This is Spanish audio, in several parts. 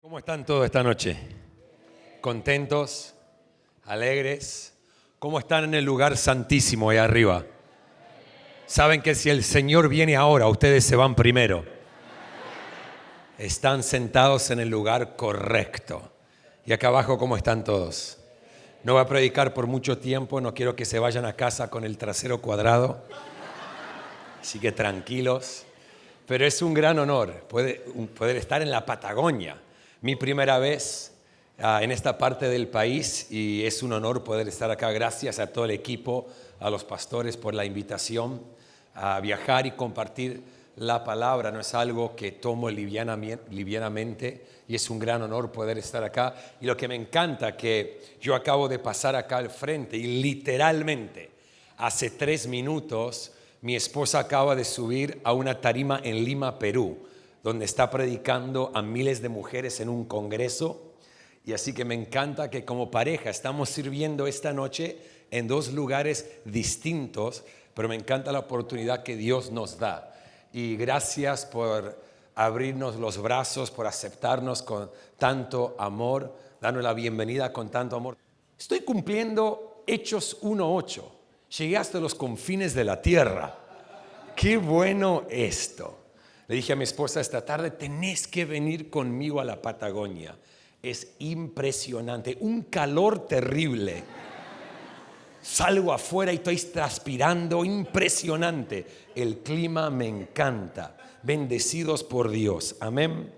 ¿Cómo están todos esta noche? ¿Contentos? ¿Alegres? ¿Cómo están en el lugar santísimo ahí arriba? Saben que si el Señor viene ahora, ustedes se van primero. Están sentados en el lugar correcto. Y acá abajo, ¿cómo están todos? No voy a predicar por mucho tiempo, no quiero que se vayan a casa con el trasero cuadrado. Así que tranquilos. Pero es un gran honor poder estar en la Patagonia. Mi primera vez en esta parte del país y es un honor poder estar acá. Gracias a todo el equipo, a los pastores por la invitación a viajar y compartir la palabra. No es algo que tomo livianamente y es un gran honor poder estar acá. Y lo que me encanta que yo acabo de pasar acá al frente y literalmente hace 3 minutos mi esposa acaba de subir a una tarima en Lima, Perú, donde está predicando a miles de mujeres en un congreso. Y así que me encanta que como pareja estamos sirviendo esta noche en 2 lugares distintos, pero me encanta la oportunidad que Dios nos da. Y gracias por abrirnos los brazos, por aceptarnos con tanto amor, darnos la bienvenida con tanto amor. Estoy cumpliendo Hechos 1:8. Llegué hasta los confines de la tierra. ¡Qué bueno esto! Le dije a mi esposa esta tarde, tenés que venir conmigo a la Patagonia. Es impresionante, un calor terrible. Salgo afuera y estoy transpirando, impresionante. El clima me encanta. Bendecidos por Dios. Amén.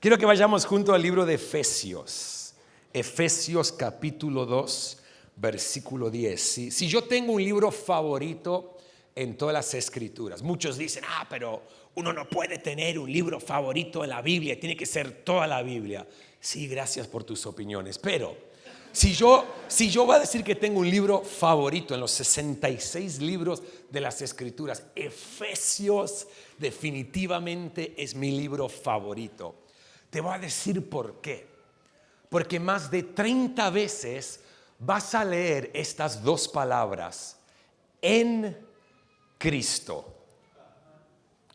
Quiero que vayamos junto al libro de Efesios. Efesios capítulo 2, versículo 10. Si yo tengo un libro favorito en todas las escrituras. Muchos dicen, pero uno no puede tener un libro favorito en la Biblia, tiene que ser toda la Biblia. Sí, gracias por tus opiniones, pero si yo voy a decir que tengo un libro favorito en los 66 libros de las escrituras, Efesios definitivamente es mi libro favorito. Te voy a decir por qué. Porque más de 30 veces vas a leer estas 2 palabras, en Cristo.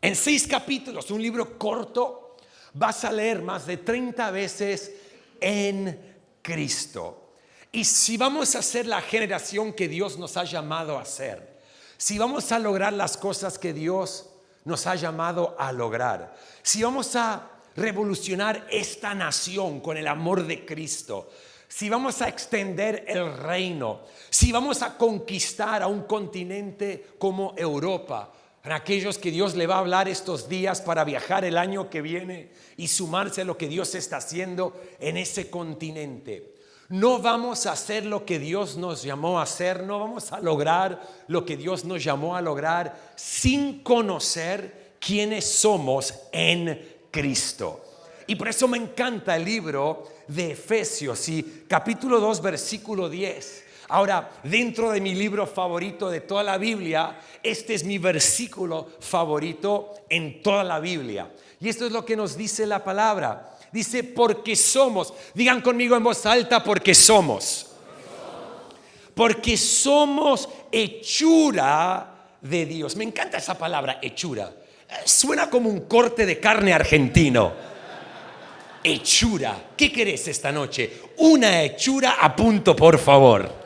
En 6 capítulos, un libro corto, vas a leer más de 30 veces en Cristo. Y si vamos a ser la generación que Dios nos ha llamado a ser, si vamos a lograr las cosas que Dios nos ha llamado a lograr, si vamos a revolucionar esta nación con el amor de Cristo, si vamos a extender el reino, si vamos a conquistar a un continente como Europa, para aquellos que Dios le va a hablar estos días para viajar el año que viene y sumarse a lo que Dios está haciendo en ese continente, no vamos a hacer lo que Dios nos llamó a hacer, no vamos a lograr lo que Dios nos llamó a lograr sin conocer quiénes somos en Cristo. Y por eso me encanta el libro de Efesios y capítulo 2 versículo 10. Ahora, dentro de mi libro favorito de toda la Biblia, este es mi versículo favorito en toda la Biblia. Y esto es lo que nos dice la palabra. Dice, porque somos, digan conmigo en voz alta, porque somos. Porque somos hechura de Dios. Me encanta esa palabra, hechura. Suena como un corte de carne argentino. Hechura. ¿Qué querés esta noche? Una hechura a punto, por favor.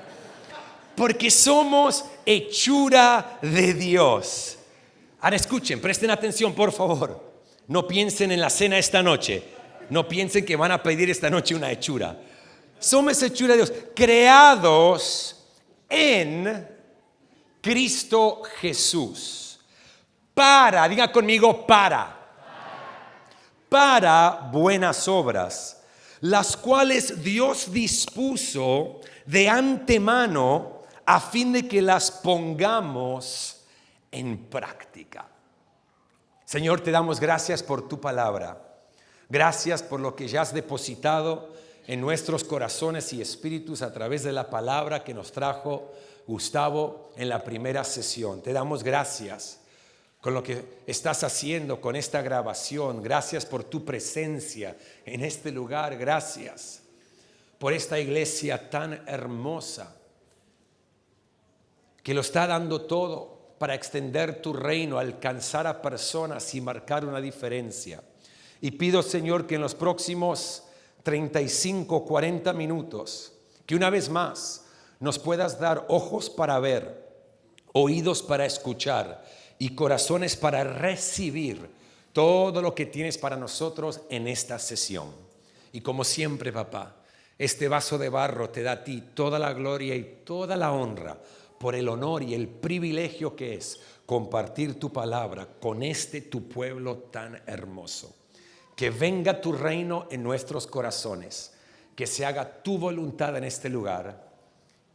Porque somos hechura de Dios. Ahora escuchen, presten atención, por favor. No piensen en la cena esta noche. No piensen que van a pedir esta noche una hechura. Somos hechura de Dios, creados en Cristo Jesús. Diga conmigo, para buenas obras, las cuales Dios dispuso de antemano a fin de que las pongamos en práctica. Señor, te damos gracias por tu palabra. Gracias por lo que ya has depositado en nuestros corazones y espíritus a través de la palabra que nos trajo Gustavo en la primera sesión. Te damos gracias con lo que estás haciendo con esta grabación. Gracias por tu presencia en este lugar. Gracias por esta iglesia tan hermosa que lo está dando todo para extender tu reino, alcanzar a personas y marcar una diferencia. Y pido, Señor, que en los próximos 35, 40 minutos, que una vez más nos puedas dar ojos para ver, oídos para escuchar y corazones para recibir todo lo que tienes para nosotros en esta sesión. Y como siempre, papá, este vaso de barro te da a ti toda la gloria y toda la honra por el honor y el privilegio que es compartir tu palabra con tu pueblo tan hermoso. Que venga tu reino en nuestros corazones, que se haga tu voluntad en este lugar.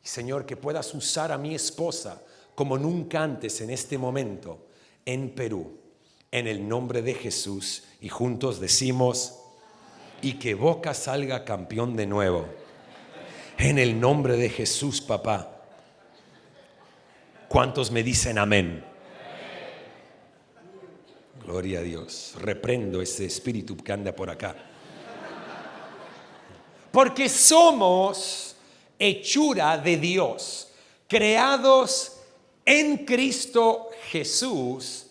Y Señor, que puedas usar a mi esposa como nunca antes en este momento en Perú, en el nombre de Jesús. Y juntos decimos, y que Boca salga campeón de nuevo, en el nombre de Jesús, papá. ¿Cuántos me dicen amén? Gloria a Dios. Reprendo ese espíritu que anda por acá. Porque somos hechura de Dios, creados en Cristo Jesús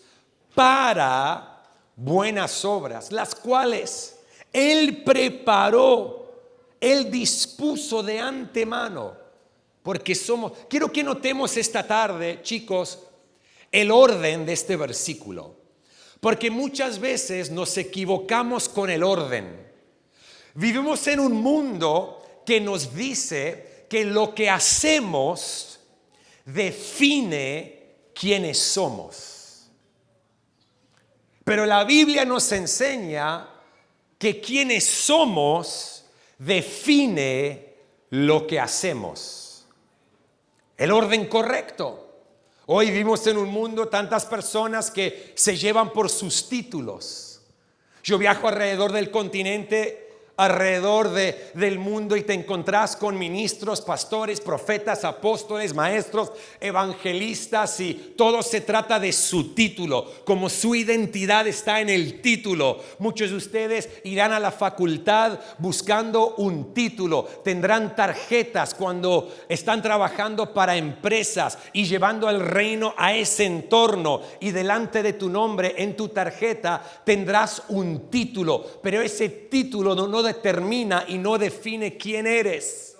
para buenas obras, las cuales Él preparó, Él dispuso de antemano. Porque quiero que notemos esta tarde, chicos, el orden de este versículo. Porque muchas veces nos equivocamos con el orden. Vivimos en un mundo que nos dice que lo que hacemos define quiénes somos. Pero la Biblia nos enseña que quienes somos define lo que hacemos. El orden correcto. Hoy vivimos en un mundo, tantas personas que se llevan por sus títulos. Yo viajo alrededor del continente, alrededor del mundo, y te encontrás con ministros, pastores, profetas, apóstoles, maestros, evangelistas, y todo se trata de su título, como su identidad está en el título. Muchos de ustedes irán a la facultad buscando un título, tendrán tarjetas cuando están trabajando para empresas y llevando el reino a ese entorno, y delante de tu nombre en tu tarjeta tendrás un título, pero ese título no determina y no define quién eres.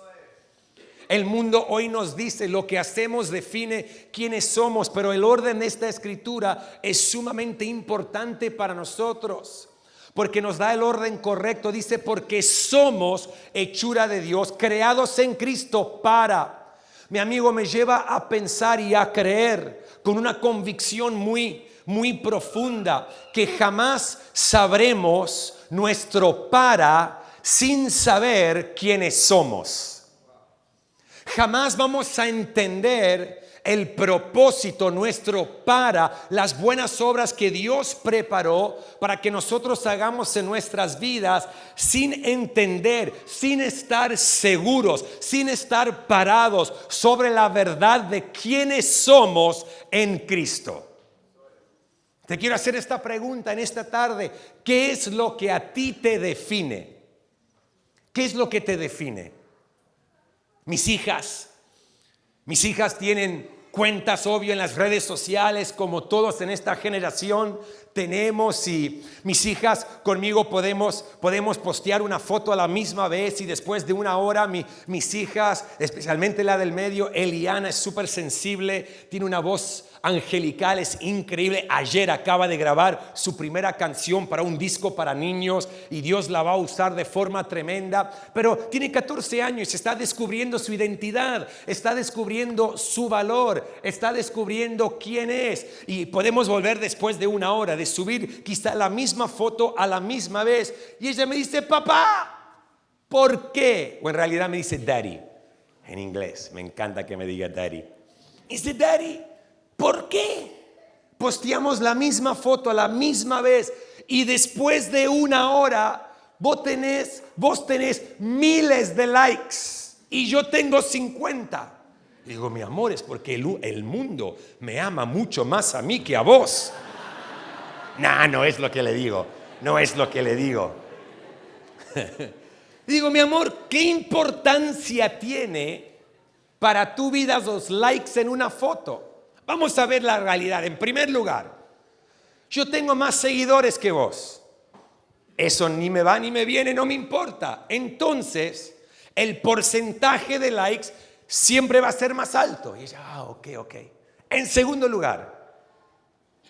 El mundo hoy nos dice lo que hacemos define quiénes somos, pero el orden de esta escritura es sumamente importante para nosotros, porque nos da el orden correcto. Dice, porque somos hechura de Dios, creados en Cristo para. Mi amigo, me lleva a pensar y a creer con una convicción muy profunda, que jamás sabremos nuestro para sin saber quiénes somos. Jamás vamos a entender el propósito nuestro para las buenas obras que Dios preparó para que nosotros hagamos en nuestras vidas, sin entender, sin estar seguros, sin estar parados sobre la verdad de quiénes somos en Cristo. Te quiero hacer esta pregunta en esta tarde. ¿Qué es lo que a ti te define? ¿Qué es lo que te define? Mis hijas tienen cuentas, obvio, en las redes sociales, como todos en esta generación tenemos, y mis hijas conmigo podemos postear una foto a la misma vez, y después de una hora mis hijas, especialmente la del medio, Eliana, es súper sensible, tiene una voz angelical, es increíble. Ayer acaba de grabar su primera canción para un disco para niños, y Dios la va a usar de forma tremenda, pero tiene 14 años, está descubriendo su identidad, está descubriendo su valor, está descubriendo quién es. Y podemos volver después de una hora de subir quizá la misma foto a la misma vez, y ella me dice, papá, ¿por qué? O en realidad me dice daddy en inglés, me encanta que me diga daddy. Dice, daddy, ¿por qué posteamos la misma foto a la misma vez y después de una hora vos tenés miles de likes y yo tengo 50? Digo, mi amor, es porque el mundo me ama mucho más a mí que a vos. No es lo que le digo. No es lo que le digo. Digo, mi amor, ¿qué importancia tiene para tu vida los likes en una foto? Vamos a ver la realidad. En primer lugar, yo tengo más seguidores que vos. Eso ni me va ni me viene, no me importa. Entonces, el porcentaje de likes siempre va a ser más alto. Y ella, ok. En segundo lugar,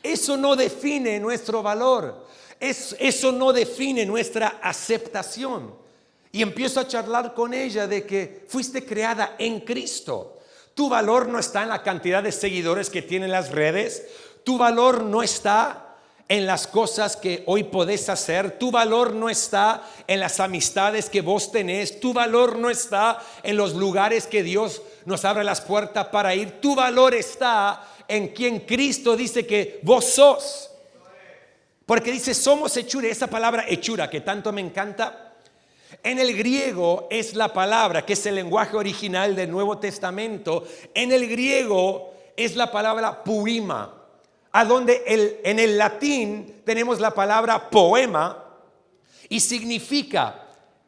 eso no define nuestro valor. Eso no define nuestra aceptación. Y empiezo a charlar con ella de que fuiste creada en Cristo. Tu valor no está en la cantidad de seguidores que tienen las redes. Tu valor no está en las cosas que hoy podés hacer. Tu valor no está en las amistades que vos tenés. Tu valor no está en los lugares que Dios nos abre las puertas para ir. Tu valor está en quien Cristo dice que vos sos. Porque dice somos hechura. Esa palabra hechura que tanto me encanta, en el griego es la palabra que es el lenguaje original del Nuevo Testamento. En el griego es la palabra poema, a donde en el latín tenemos la palabra poema y significa,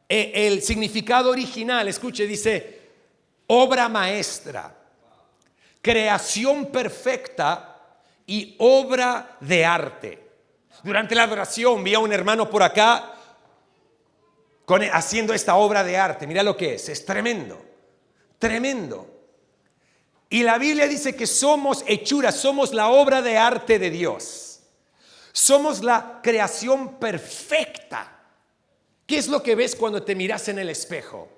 el significado original, escuche, dice obra maestra, creación perfecta y obra de arte. Durante la adoración vi a un hermano por acá haciendo esta obra de arte. Mira lo que es tremendo, tremendo. Y la Biblia dice que somos hechuras, somos la obra de arte de Dios. Somos la creación perfecta. ¿Qué es lo que ves cuando te miras en el espejo?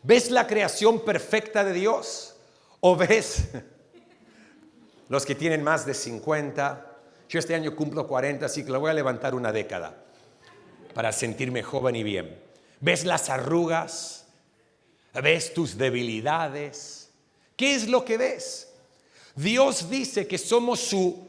¿Ves la creación perfecta de Dios? ¿O ves los que tienen más de 50? Yo este año cumplo 40, así que lo voy a levantar una década para sentirme joven y bien. ¿Ves las arrugas? ¿Ves tus debilidades? ¿Qué es lo que ves? Dios dice que somos su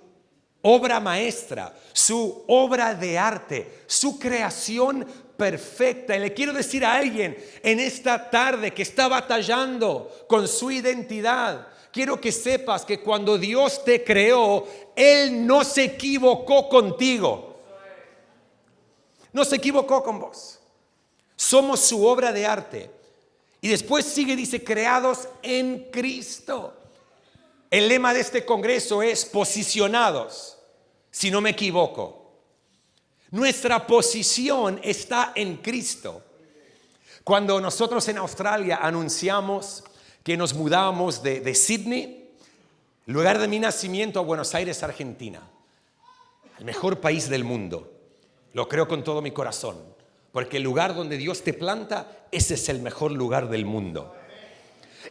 obra maestra, su obra de arte, su creación perfecta. Y le quiero decir a alguien en esta tarde que está batallando con su identidad, quiero que sepas que cuando Dios te creó, Él no se equivocó contigo. No se equivocó con vos. Somos su obra de arte. Y después sigue, dice, creados en Cristo. El lema de este congreso es posicionados, si no me equivoco. Nuestra posición está en Cristo. Cuando nosotros en Australia anunciamos que nos mudamos de Sydney, lugar de mi nacimiento, a Buenos Aires, Argentina, el mejor país del mundo, lo creo con todo mi corazón. Porque el lugar donde Dios te planta, ese es el mejor lugar del mundo.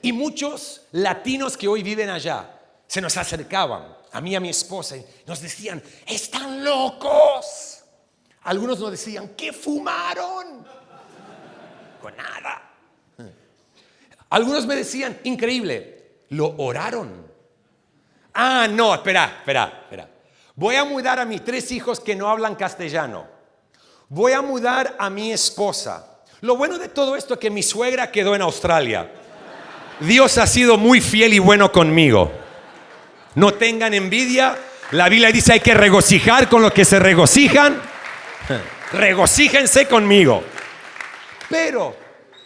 Y muchos latinos que hoy viven allá se nos acercaban a mí y a mi esposa y nos decían, están locos. Algunos nos decían, ¿qué fumaron? Con nada. Algunos me decían, increíble, ¿lo oraron? Ah, no, espera. Voy a mudar a mis 3 hijos que no hablan castellano. Voy a mudar a mi esposa. Lo bueno de todo esto es que mi suegra quedó en Australia. Dios ha sido muy fiel y bueno conmigo. No tengan envidia. La Biblia dice hay que regocijar con los que se regocijan. Regocíjense conmigo. Pero,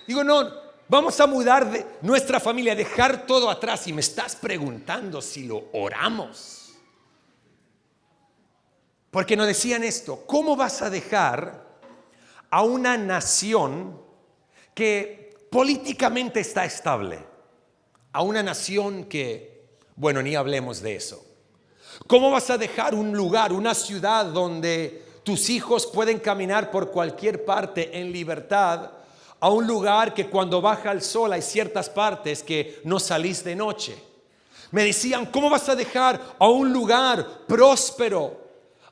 digo, no, vamos a mudar de nuestra familia, dejar todo atrás. Y me estás preguntando si lo oramos. Porque nos decían esto, ¿cómo vas a dejar a una nación que políticamente está estable? A una nación que, bueno, ni hablemos de eso. ¿Cómo vas a dejar un lugar, una ciudad donde tus hijos pueden caminar por cualquier parte en libertad, a un lugar que cuando baja el sol hay ciertas partes que no salís de noche? Me decían, ¿cómo vas a dejar a un lugar próspero,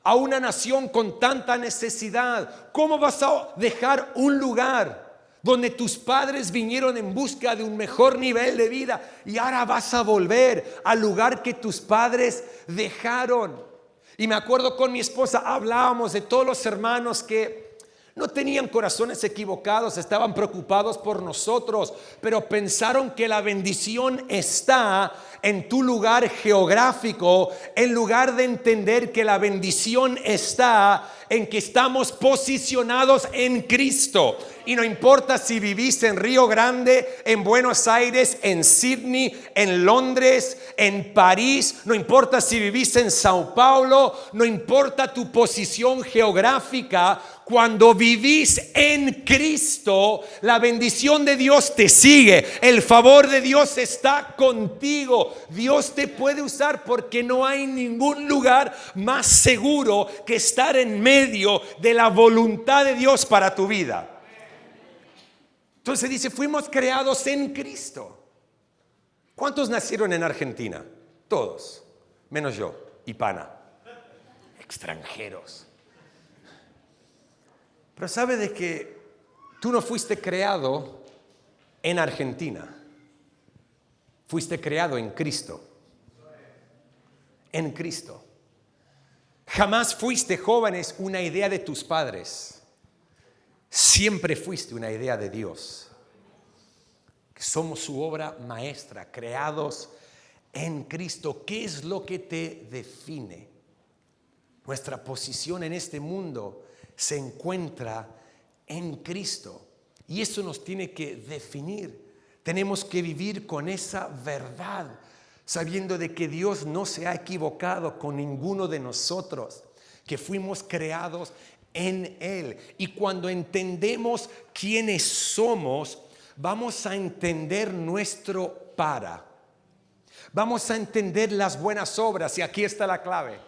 a una nación con tanta necesidad? ¿Cómo vas a dejar un lugar donde tus padres vinieron en busca de un mejor nivel de vida y ahora vas a volver al lugar que tus padres dejaron? Y me acuerdo con mi esposa, hablábamos de todos los hermanos que no tenían corazones equivocados, estaban preocupados por nosotros, pero pensaron que la bendición está en tu lugar geográfico, en lugar de entender que la bendición está en que estamos posicionados en Cristo. Y no importa si vivís en Río Grande, en Buenos Aires, en Sydney, en Londres, en París, no importa si vivís en Sao Paulo, no importa tu posición geográfica, cuando vivís en Cristo, la bendición de Dios te sigue, el favor de Dios está contigo. Dios te puede usar porque no hay ningún lugar más seguro que estar en medio de la voluntad de Dios para tu vida. Entonces dice, fuimos creados en Cristo. ¿Cuántos nacieron en Argentina? Todos, menos yo y Pana. Extranjeros. Pero sabe de que tú no fuiste creado en Argentina. Fuiste creado en Cristo. En Cristo. Jamás fuiste, jóvenes, una idea de tus padres. Siempre fuiste una idea de Dios. Que somos su obra maestra, creados en Cristo. ¿Qué es lo que te define? Nuestra posición en este mundo se encuentra en Cristo. Y eso nos tiene que definir. Tenemos que vivir con esa verdad, sabiendo de que Dios no se ha equivocado con ninguno de nosotros, que fuimos creados en Él. Y cuando entendemos quiénes somos, vamos a entender nuestro para. Vamos a entender las buenas obras. Y aquí está la clave.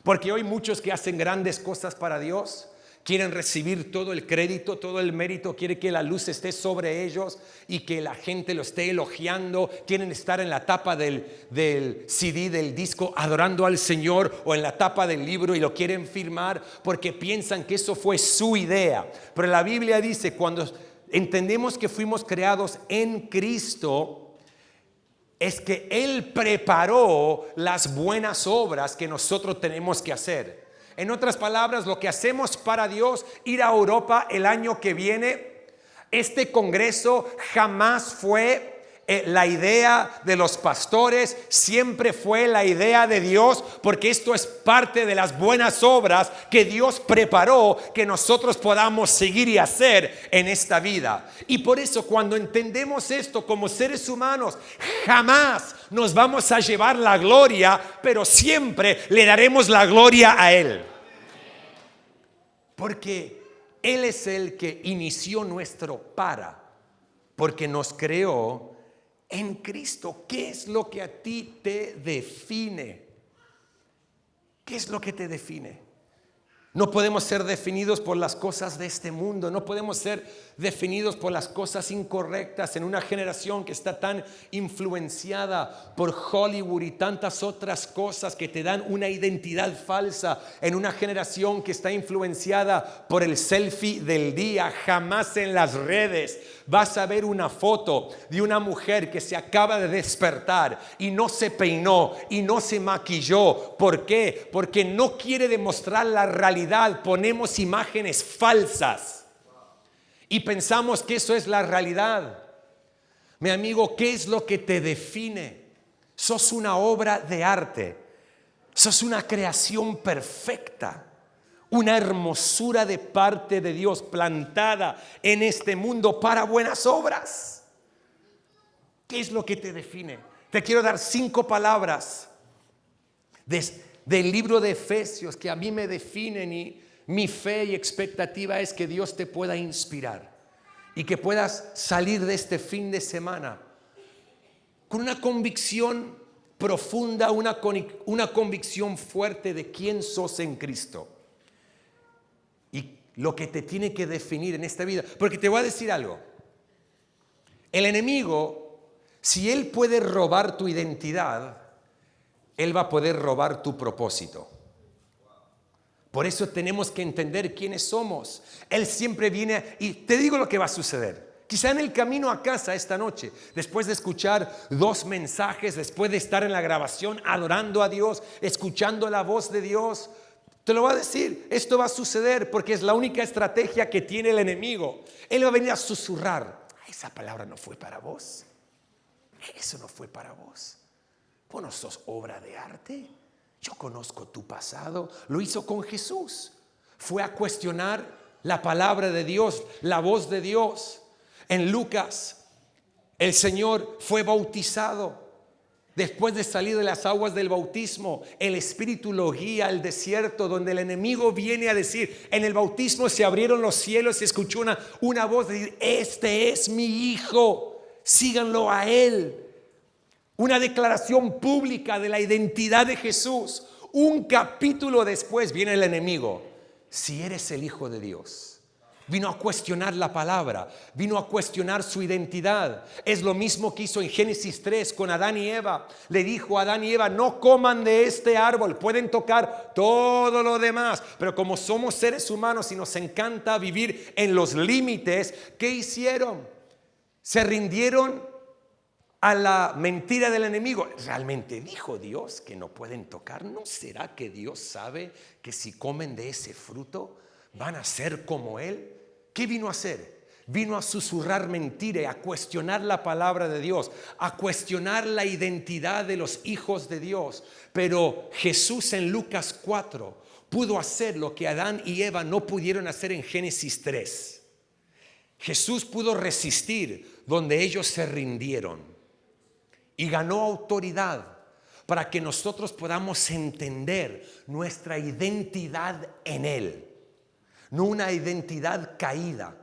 Porque hoy muchos que hacen grandes cosas para Dios quieren recibir todo el crédito, todo el mérito, quieren que la luz esté sobre ellos y que la gente lo esté elogiando, quieren estar en la tapa del CD, del disco, adorando al Señor, o en la tapa del libro y lo quieren firmar porque piensan que eso fue su idea. Pero la Biblia dice, cuando entendemos que fuimos creados en Cristo, es que Él preparó las buenas obras que nosotros tenemos que hacer. En otras palabras, lo que hacemos para Dios, ir a Europa el año que viene, este congreso jamás fue la idea de los pastores, siempre fue la idea de Dios, porque esto es parte de las buenas obras que Dios preparó que nosotros podamos seguir y hacer en esta vida. Y por eso, cuando entendemos esto como seres humanos, jamás nos vamos a llevar la gloria, pero siempre le daremos la gloria a Él. Porque Él es el que inició nuestro para, porque nos creó en Cristo. ¿Qué es lo que a ti te define? ¿Qué es lo que te define? No podemos ser definidos por las cosas de este mundo. No podemos ser definidos por las cosas incorrectas en una generación que está tan influenciada por Hollywood y tantas otras cosas que te dan una identidad falsa. En una generación que está influenciada por el selfie del día. Jamás en las redes vas a ver una foto de una mujer que se acaba de despertar y no se peinó y no se maquilló. ¿Por qué? Porque no quiere demostrar la realidad. Ponemos imágenes falsas y pensamos que eso es la realidad. Mi amigo, ¿qué es lo que te define? Sos una obra de arte. Sos una creación perfecta. Una hermosura de parte de Dios, plantada en este mundo para buenas obras. ¿Qué es lo que te define? Te quiero dar 5 palabras del libro de Efesios que a mí me definen, y mi fe y expectativa es que Dios te pueda inspirar y que puedas salir de este fin de semana con una convicción profunda, una convicción fuerte de quién sos en Cristo y lo que te tiene que definir en esta vida. Porque te voy a decir algo: el enemigo, si él puede robar tu identidad, él va a poder robar tu propósito. Por eso tenemos que entender quiénes somos. Él siempre viene, y te digo lo que va a suceder. Quizá en el camino a casa esta noche, después de escuchar 2 mensajes, después de estar en la grabación adorando a Dios, escuchando la voz de Dios, te lo va a decir, esto va a suceder porque es la única estrategia que tiene el enemigo. Él va a venir a susurrar: esa palabra no fue para vos, eso no fue para vos. Vos no sos obra de arte. Yo conozco tu pasado. Lo hizo con Jesús. fue a cuestionar la palabra de Dios, la voz de Dios. En Lucas, el Señor fue bautizado. Después de salir de las aguas del bautismo, el Espíritu lo guía al desierto, donde el enemigo viene a decir, en el bautismo se abrieron los cielos y escuchó una voz decir, este es mi Hijo, síganlo a Él. Una declaración pública de la identidad de Jesús. Un capítulo después viene el enemigo. Si eres el Hijo de Dios. Vino a cuestionar la palabra, vino a cuestionar su identidad. Es lo mismo que hizo en Génesis 3 con Adán y Eva. Le dijo a Adán y Eva, no coman de este árbol, pueden tocar todo lo demás, pero como somos seres humanos y nos encanta vivir en los límites, ¿qué hicieron? Se rindieron a la mentira del enemigo. ¿Realmente dijo Dios que no pueden tocar? ¿No será que Dios sabe que si comen de ese fruto van a ser como Él? ¿Qué vino a hacer? Vino a susurrar mentira y a cuestionar la palabra de Dios, a cuestionar la identidad de los hijos de Dios. Pero Jesús en Lucas 4 pudo hacer lo que Adán y Eva no pudieron hacer en Génesis 3. Jesús pudo resistir donde ellos se rindieron y ganó autoridad para que nosotros podamos entender nuestra identidad en Él. No una identidad caída,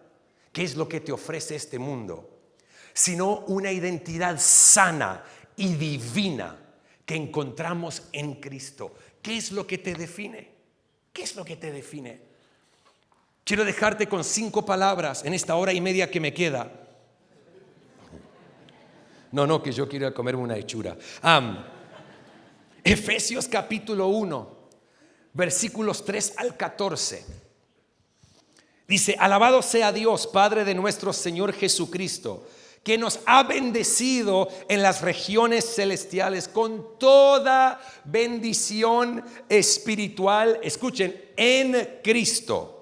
que es lo que te ofrece este mundo, sino una identidad sana y divina que encontramos en Cristo. ¿Qué es lo que te define? ¿Qué es lo que te define? Quiero dejarte con 5 palabras en esta hora y media que me queda. No, que yo quiero comerme una hechura. Efesios capítulo 1, versículos 3 al 14. Dice, alabado sea Dios, Padre de nuestro Señor Jesucristo, que nos ha bendecido en las regiones celestiales con toda bendición espiritual. Escuchen, en Cristo.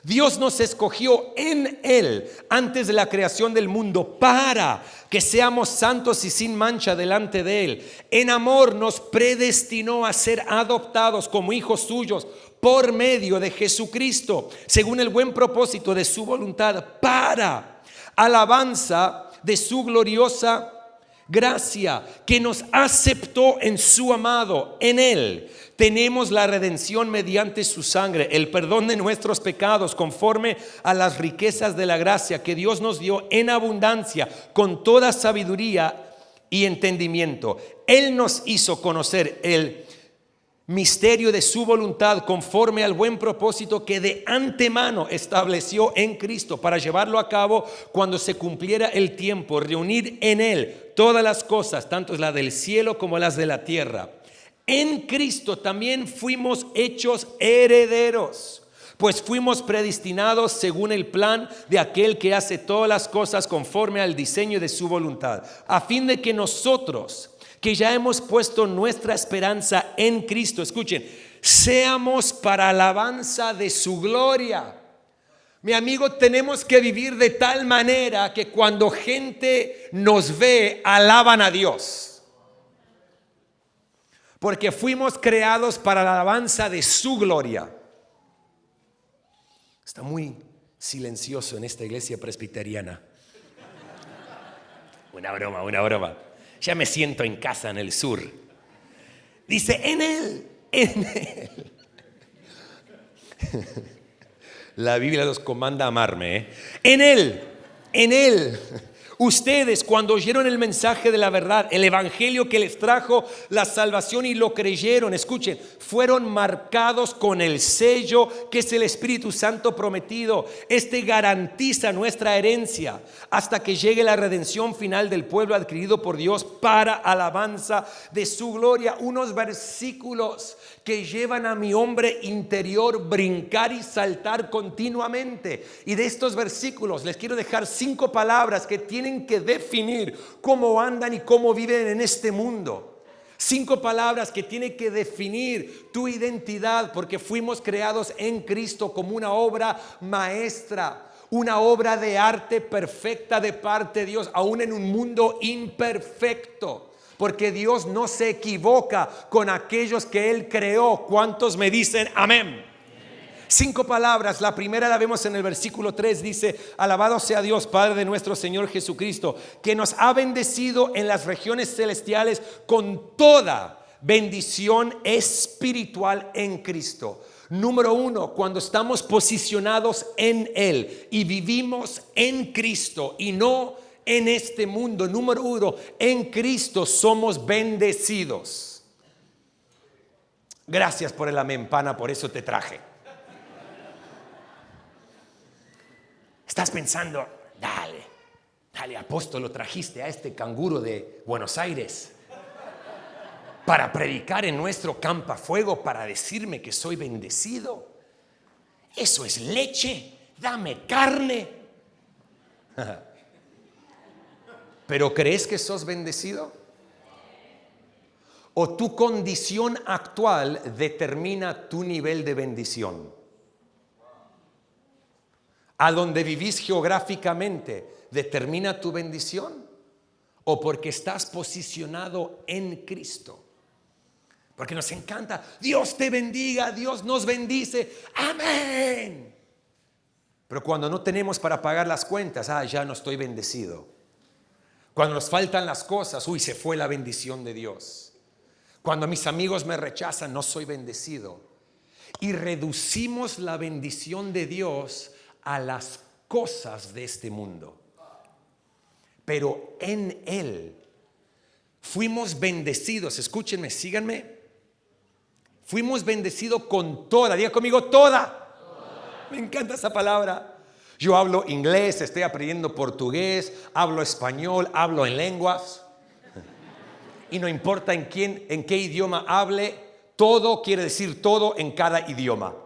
Dios nos escogió en Él antes de la creación del mundo para que seamos santos y sin mancha delante de Él. En amor nos predestinó a ser adoptados como hijos suyos por medio de Jesucristo, según el buen propósito de su voluntad, para alabanza de su gloriosa gracia, que nos aceptó en su amado. En Él tenemos la redención mediante su sangre, el perdón de nuestros pecados, conforme a las riquezas de la gracia que Dios nos dio en abundancia, con toda sabiduría y entendimiento. Él nos hizo conocer el misterio de su voluntad, conforme al buen propósito que de antemano estableció en Cristo, para llevarlo a cabo cuando se cumpliera el tiempo, reunir en Él todas las cosas, tanto las del cielo como las de la tierra. En Cristo también fuimos hechos herederos, pues fuimos predestinados según el plan de aquel que hace todas las cosas conforme al diseño de su voluntad, a fin de que nosotros, que ya hemos puesto nuestra esperanza en Cristo, escuchen, seamos para alabanza de su gloria. Mi amigo, tenemos que vivir de tal manera que cuando gente nos ve, alaban a Dios. Porque fuimos creados para la alabanza de su gloria. Está muy silencioso en esta iglesia presbiteriana. Una broma. Ya me siento en casa en el sur. Dice, en Él. La Biblia los comanda a amarme, En Él. Ustedes, cuando oyeron el mensaje de la verdad, el evangelio que les trajo la salvación y lo creyeron, escuchen, fueron marcados con el sello que es el Espíritu Santo prometido. Este garantiza nuestra herencia hasta que llegue la redención final del pueblo adquirido por Dios para alabanza de su gloria. Unos versículos que llevan a mi hombre interior brincar y saltar continuamente. Y de estos versículos les quiero dejar 5 palabras que tienen que definir cómo andan y cómo viven en este mundo. 5 palabras que tienen que definir tu identidad, porque fuimos creados en Cristo como una obra maestra, una obra de arte perfecta de parte de Dios, aún en un mundo imperfecto. Porque Dios no se equivoca con aquellos que Él creó. ¿Cuántos me dicen amén? 5 palabras. La primera la vemos en el versículo 3. Dice: alabado sea Dios, Padre de nuestro Señor Jesucristo, que nos ha bendecido en las regiones celestiales con toda bendición espiritual en Cristo. Número 1, cuando estamos posicionados en Él y vivimos en Cristo y no en este mundo. Número 1, en Cristo somos bendecidos. Gracias por el amén, pana, por eso te traje. Estás pensando, dale, apóstol, lo trajiste a este canguro de Buenos Aires para predicar en nuestro campafuego, para decirme que soy bendecido. Eso es leche, dame carne. ¿Pero crees que sos bendecido? ¿O tu condición actual determina tu nivel de bendición? ¿A donde vivís geográficamente determina tu bendición? ¿O porque estás posicionado en Cristo? Porque nos encanta, Dios te bendiga, Dios nos bendice, amén. Pero cuando no tenemos para pagar las cuentas, ya no estoy bendecido. Cuando nos faltan las cosas, se fue la bendición de Dios. Cuando mis amigos me rechazan, no soy bendecido. Y reducimos la bendición de Dios a las cosas de este mundo. Pero en Él fuimos bendecidos. Escúchenme, síganme. Fuimos bendecidos con toda. Diga conmigo, toda. Me encanta esa palabra. Yo hablo inglés, estoy aprendiendo portugués, hablo español, hablo en lenguas. Y no importa en qué idioma hable, todo quiere decir todo en cada idioma.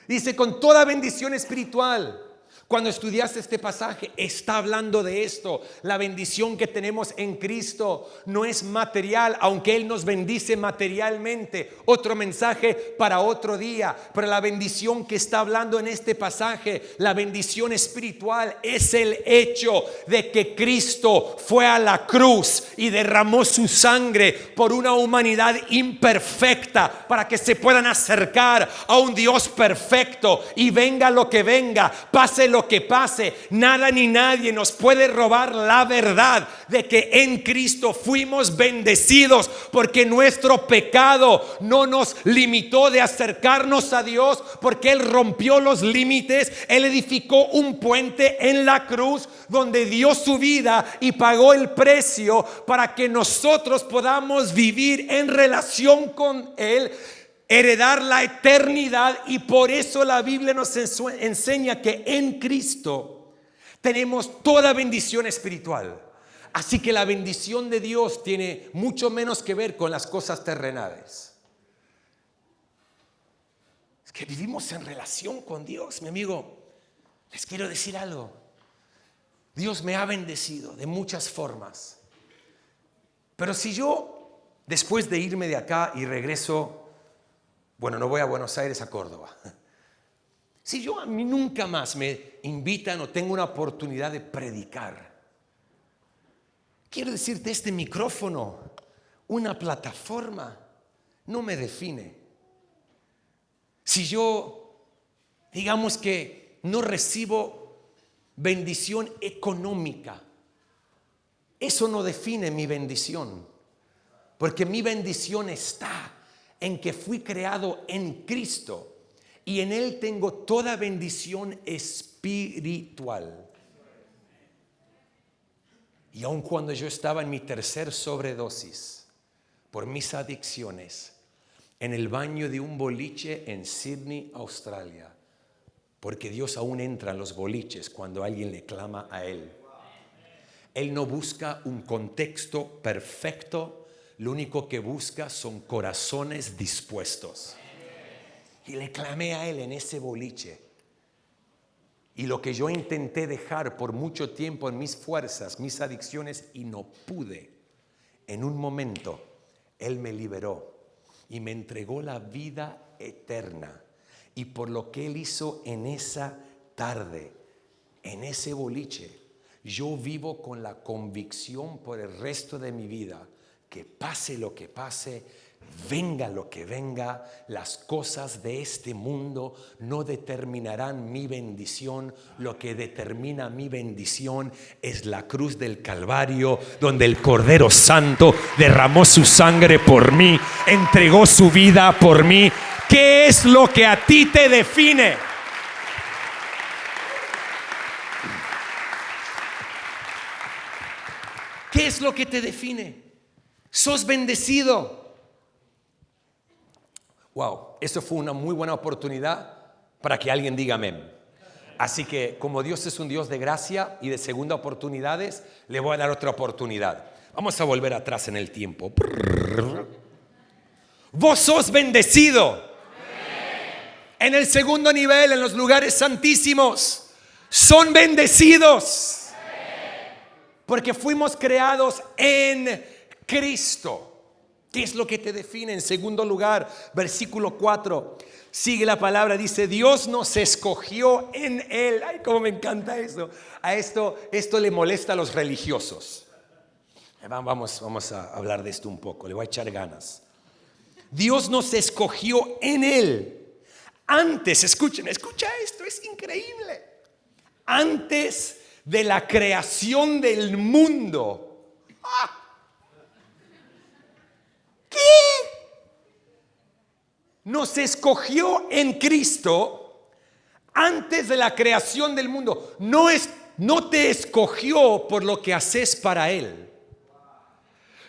Dice, con toda bendición espiritual. Cuando estudiaste este pasaje, está hablando de esto. La bendición que tenemos en Cristo no es material, aunque Él nos bendice materialmente. Otro mensaje para otro día. Pero la bendición que está hablando en este pasaje, la bendición espiritual, es el hecho de que Cristo fue a la cruz y derramó su sangre por una humanidad imperfecta, para que se puedan acercar a un Dios perfecto. Y venga lo que venga, pase lo que pase, nada ni nadie nos puede robar la verdad de que en Cristo fuimos bendecidos, porque nuestro pecado no nos limitó de acercarnos a Dios, porque Él rompió los límites. Él edificó un puente en la cruz donde dio su vida y pagó el precio para que nosotros podamos vivir en relación con Él, heredar la eternidad. Y por eso la Biblia nos enseña que en Cristo tenemos toda bendición espiritual. Así que la bendición de Dios tiene mucho menos que ver con las cosas terrenales. Es que vivimos en relación con Dios, mi amigo. Les quiero decir algo. Dios me ha bendecido de muchas formas. Pero si yo, después de irme de acá y regreso, no voy a Buenos Aires, a Córdoba. Si a mí nunca más me invitan o tengo una oportunidad de predicar, quiero decirte, este micrófono, una plataforma, no me define. Si yo, digamos que no recibo bendición económica, eso no define mi bendición, porque mi bendición está en que fui creado en Cristo y en Él tengo toda bendición espiritual. Y aun cuando yo estaba en mi tercer sobredosis por mis adicciones, en el baño de un boliche en Sydney, Australia, porque Dios aún entra en los boliches cuando alguien le clama a Él. Él no busca un contexto perfecto. Lo único que busca son corazones dispuestos. Y le clamé a Él en ese boliche. Y lo que yo intenté dejar por mucho tiempo en mis fuerzas, mis adicciones, y no pude, en un momento Él me liberó y me entregó la vida eterna. Y por lo que Él hizo en esa tarde, en ese boliche, yo vivo con la convicción por el resto de mi vida que pase lo que pase, venga lo que venga, las cosas de este mundo no determinarán mi bendición. Lo que determina mi bendición es la cruz del Calvario, donde el Cordero Santo derramó su sangre por mí, entregó su vida por mí. ¿Qué es lo que a ti te define? ¿Qué es lo que te define? ¿Sos bendecido? Wow, eso fue una muy buena oportunidad para que alguien diga amén. Así que como Dios es un Dios de gracia y de segunda oportunidades, le voy a dar otra oportunidad. Vamos a volver atrás en el tiempo. Vos sos bendecido. En el segundo nivel, en los lugares santísimos, son bendecidos. Porque fuimos creados en Cristo. ¿Qué es lo que te define? En segundo lugar, versículo 4, sigue la palabra, dice: Dios nos escogió en Él. Ay, cómo me encanta eso. Esto le molesta a los religiosos. Vamos a hablar de esto un poco, le voy a echar ganas. Dios nos escogió en Él. Antes, escucha esto, es increíble. Antes de la creación del mundo. ¿Qué? Nos escogió en Cristo antes de la creación del mundo. No te escogió por lo que haces para Él,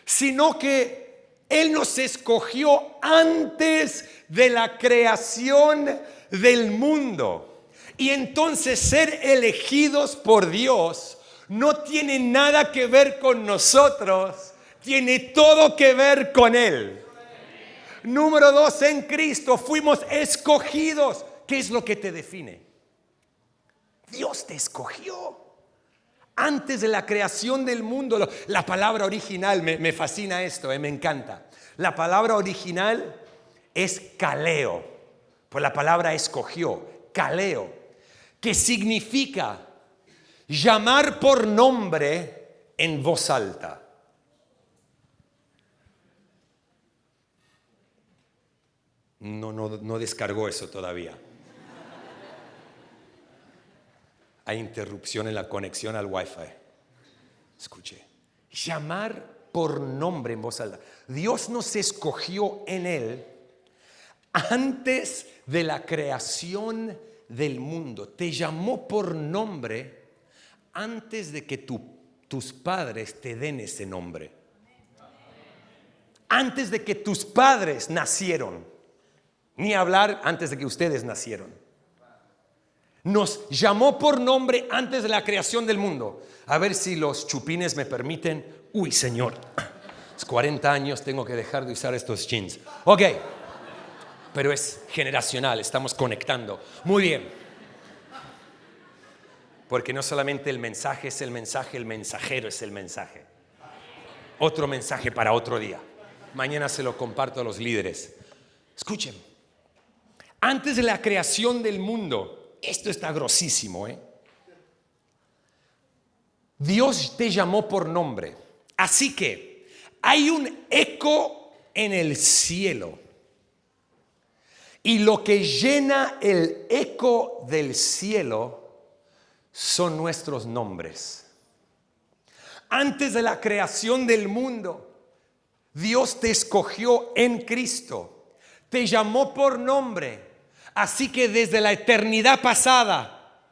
sino que Él nos escogió antes de la creación del mundo. Y entonces ser elegidos por Dios no tiene nada que ver con nosotros, tiene todo que ver con Él. Número 2, en Cristo fuimos escogidos. ¿Qué es lo que te define? Dios te escogió antes de la creación del mundo. La palabra original, me fascina esto, me encanta. La palabra original es kaleo, pues la palabra escogió, kaleo, que significa llamar por nombre en voz alta. No descargó eso todavía. Hay interrupción en la conexión al Wi-Fi. Escuche. Llamar por nombre en voz alta. Dios nos escogió en Él antes de la creación del mundo. Te llamó por nombre antes de que tus padres te den ese nombre. Antes de que tus padres nacieron. Ni hablar antes de que ustedes nacieron. Nos llamó por nombre antes de la creación del mundo. A ver si los chupines me permiten. Uy, Señor, es 40 años, tengo que dejar de usar estos jeans. Ok, pero es generacional, estamos conectando. Muy bien. Porque no solamente el mensaje es el mensaje, el mensajero es el mensaje. Otro mensaje para otro día. Mañana se lo comparto a los líderes. Escuchen. Antes de la creación del mundo, esto está grosísimo, Dios te llamó por nombre. Así que hay un eco en el cielo. Y lo que llena el eco del cielo son nuestros nombres. Antes de la creación del mundo, Dios te escogió en Cristo. Te llamó por nombre. Así que desde la eternidad pasada,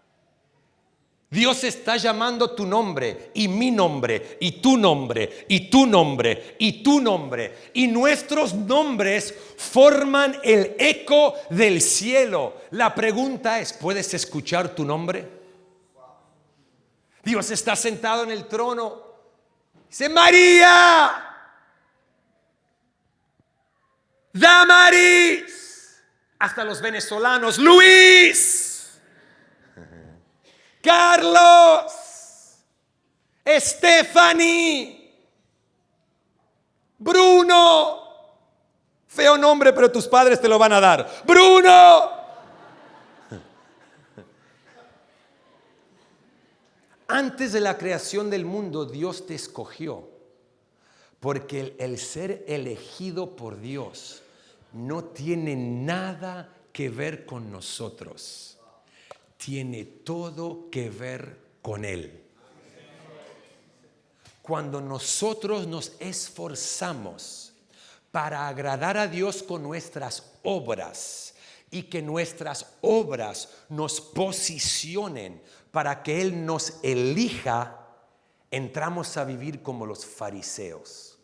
Dios está llamando tu nombre y mi nombre y tu nombre y tu nombre y tu nombre. Y nuestros nombres forman el eco del cielo. La pregunta es, ¿puedes escuchar tu nombre? Dios está sentado en el trono. Dice: María, Damaris. Hasta los venezolanos: Luis, Carlos, Stephanie, Bruno. Feo nombre, pero tus padres te lo van a dar. Bruno. Antes de la creación del mundo, Dios te escogió Porque el ser elegido por Dios no tiene nada que ver con nosotros. Tiene todo que ver con Él. Cuando nosotros nos esforzamos para agradar a Dios con nuestras obras y que nuestras obras nos posicionen para que Él nos elija, entramos a vivir como los fariseos.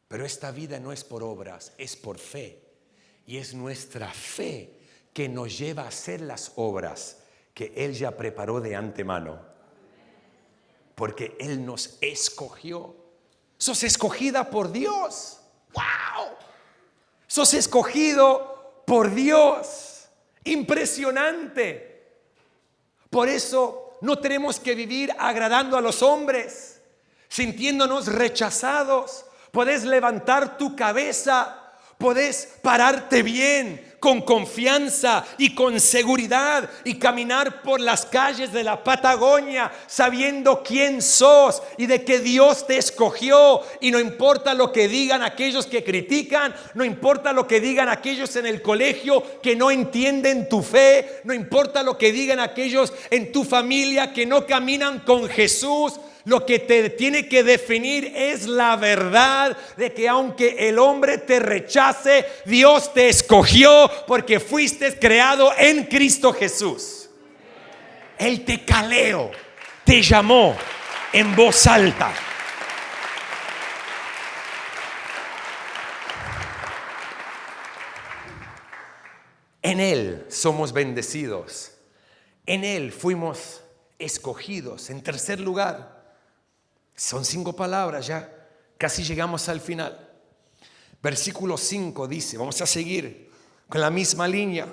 Pero esta vida no es por obras, es por fe. Y es nuestra fe que nos lleva a hacer las obras que Él ya preparó de antemano. Porque Él nos escogió. Sos escogida por Dios. ¡Wow! Sos escogido por Dios. Impresionante. Por eso no tenemos que vivir agradando a los hombres, sintiéndonos rechazados. Podés levantar tu cabeza, podés pararte bien, con confianza y con seguridad y caminar por las calles de la Patagonia sabiendo quién sos y de que Dios te escogió. Y no importa lo que digan aquellos que critican, no importa lo que digan aquellos en el colegio que no entienden tu fe, no importa lo que digan aquellos en tu familia que no caminan con Jesús. Lo que te tiene que definir es la verdad de que aunque el hombre te rechace, Dios te escogió porque fuiste creado en Cristo Jesús. Él te caleó, te llamó en voz alta. En Él somos bendecidos. En Él fuimos escogidos. En tercer lugar, son 5 palabras, ya casi llegamos al final. Versículo 5 dice, vamos a seguir con la misma línea.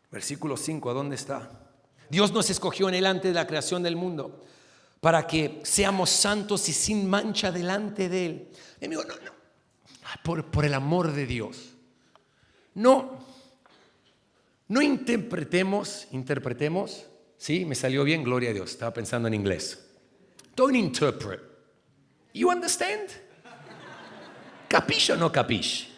Versículo 5, ¿a dónde está? Dios nos escogió en Él antes de la creación del mundo para que seamos santos y sin mancha delante de Él. Y amigo, por el amor de Dios, no interpretemos. Sí, me salió bien, gloria a Dios. Estaba pensando en inglés. Don't interpret. You understand? ¿Capish o no capish?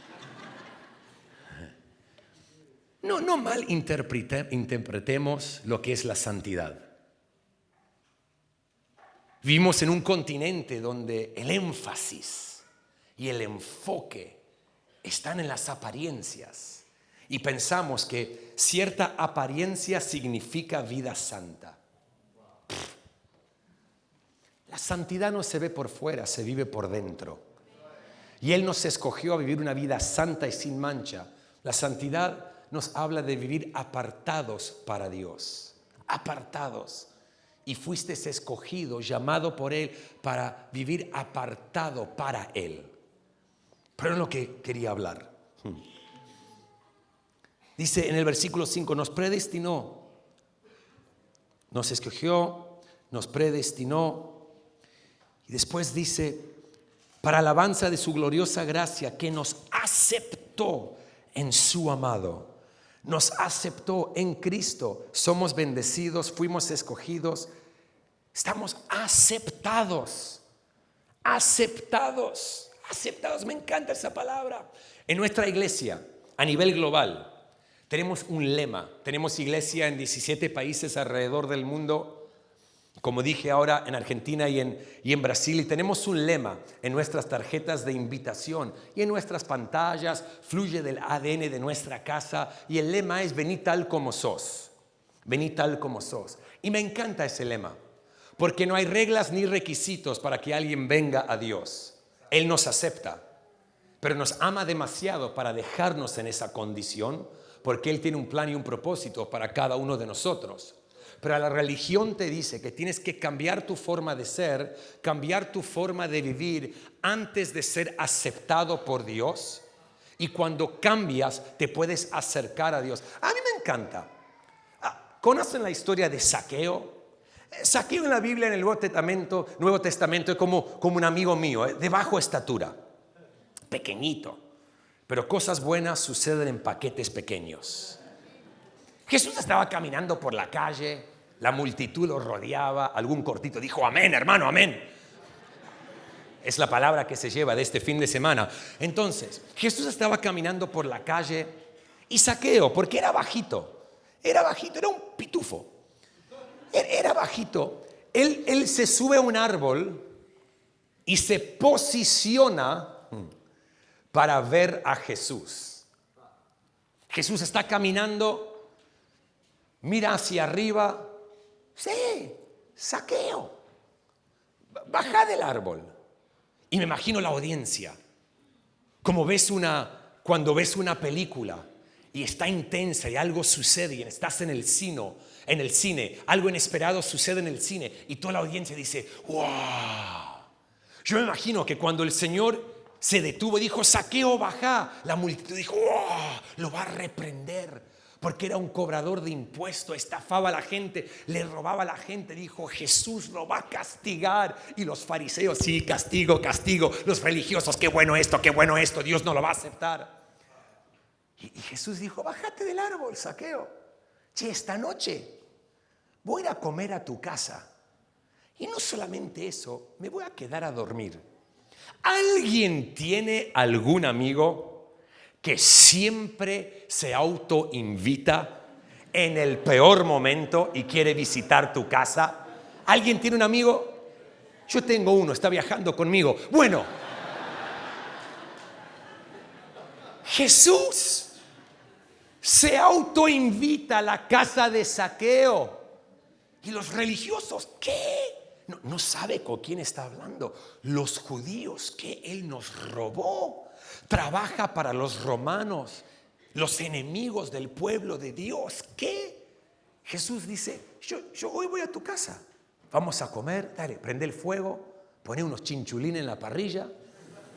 No mal interpretemos lo que es la santidad. Vivimos en un continente donde el énfasis y el enfoque están en las apariencias. Y pensamos que cierta apariencia significa vida santa. La santidad no se ve por fuera, se vive por dentro. Y Él nos escogió a vivir una vida santa y sin mancha. La santidad nos habla de vivir apartados para Dios. Apartados. Y fuiste escogido, llamado por Él para vivir apartado para Él. Pero es lo que quería hablar. Dice en el versículo 5, nos predestinó, nos escogió, nos predestinó. Y después dice, para alabanza de su gloriosa gracia, que nos aceptó en su amado. Nos aceptó en Cristo. Somos bendecidos, fuimos escogidos. Estamos aceptados. Aceptados. Aceptados, me encanta esa palabra. En nuestra iglesia, a nivel global, tenemos un lema. Tenemos iglesia en 17 países alrededor del mundo. Como dije ahora, en Argentina y en Brasil. Y tenemos un lema en nuestras tarjetas de invitación y en nuestras pantallas. Fluye del ADN de nuestra casa. Y el lema es: vení tal como sos. Vení tal como sos. Y me encanta ese lema. Porque no hay reglas ni requisitos para que alguien venga a Dios. Él nos acepta. Pero nos ama demasiado para dejarnos en esa condición. Porque Él tiene un plan y un propósito para cada uno de nosotros. Pero la religión te dice que tienes que cambiar tu forma de ser, cambiar tu forma de vivir antes de ser aceptado por Dios. Y cuando cambias, te puedes acercar a Dios. A mí me encanta. ¿Conocen la historia de Zaqueo? Zaqueo en la Biblia, en el Nuevo Testamento, es como un amigo mío, de baja estatura, pequeñito. Pero cosas buenas suceden en paquetes pequeños. Jesús estaba caminando por la calle La multitud lo rodeaba, algún cortito dijo, amén, hermano, amén. Es la palabra que se lleva de este fin de semana. Entonces, Jesús estaba caminando por la calle y Zaqueo, porque era bajito, era un pitufo, era bajito. Él se sube a un árbol y se posiciona para ver a Jesús. Jesús está caminando, mira hacia arriba. Sí, Zaqueo, baja del árbol. Y me imagino la audiencia, como cuando ves una película y está intensa y algo sucede y estás en el cine, algo inesperado sucede en el cine y toda la audiencia dice, ¡wow! Yo me imagino que cuando el Señor se detuvo y dijo, Zaqueo, baja, la multitud dijo, ¡wow! Lo va a reprender. Porque era un cobrador de impuestos, estafaba a la gente, le robaba a la gente. Dijo, Jesús lo va a castigar. Y los fariseos, sí, castigo, castigo. Los religiosos, qué bueno esto, Dios no lo va a aceptar. Y Jesús dijo, bájate del árbol, Zaqueo. Che, esta noche voy a ir a comer a tu casa. Y no solamente eso, me voy a quedar a dormir. ¿Alguien tiene algún amigo que siempre se autoinvita en el peor momento y quiere visitar tu casa? ¿Alguien tiene un amigo? Yo tengo uno, está viajando conmigo. Bueno, Jesús se autoinvita a la casa de Zaqueo. Y los religiosos, ¿qué? No sabe con quién está hablando. Los judíos, que él nos robó. Trabaja para los romanos, los enemigos del pueblo de Dios. ¿Qué? Jesús dice, yo hoy voy a tu casa. Vamos a comer, dale, prende el fuego, pone unos chinchulines en la parrilla,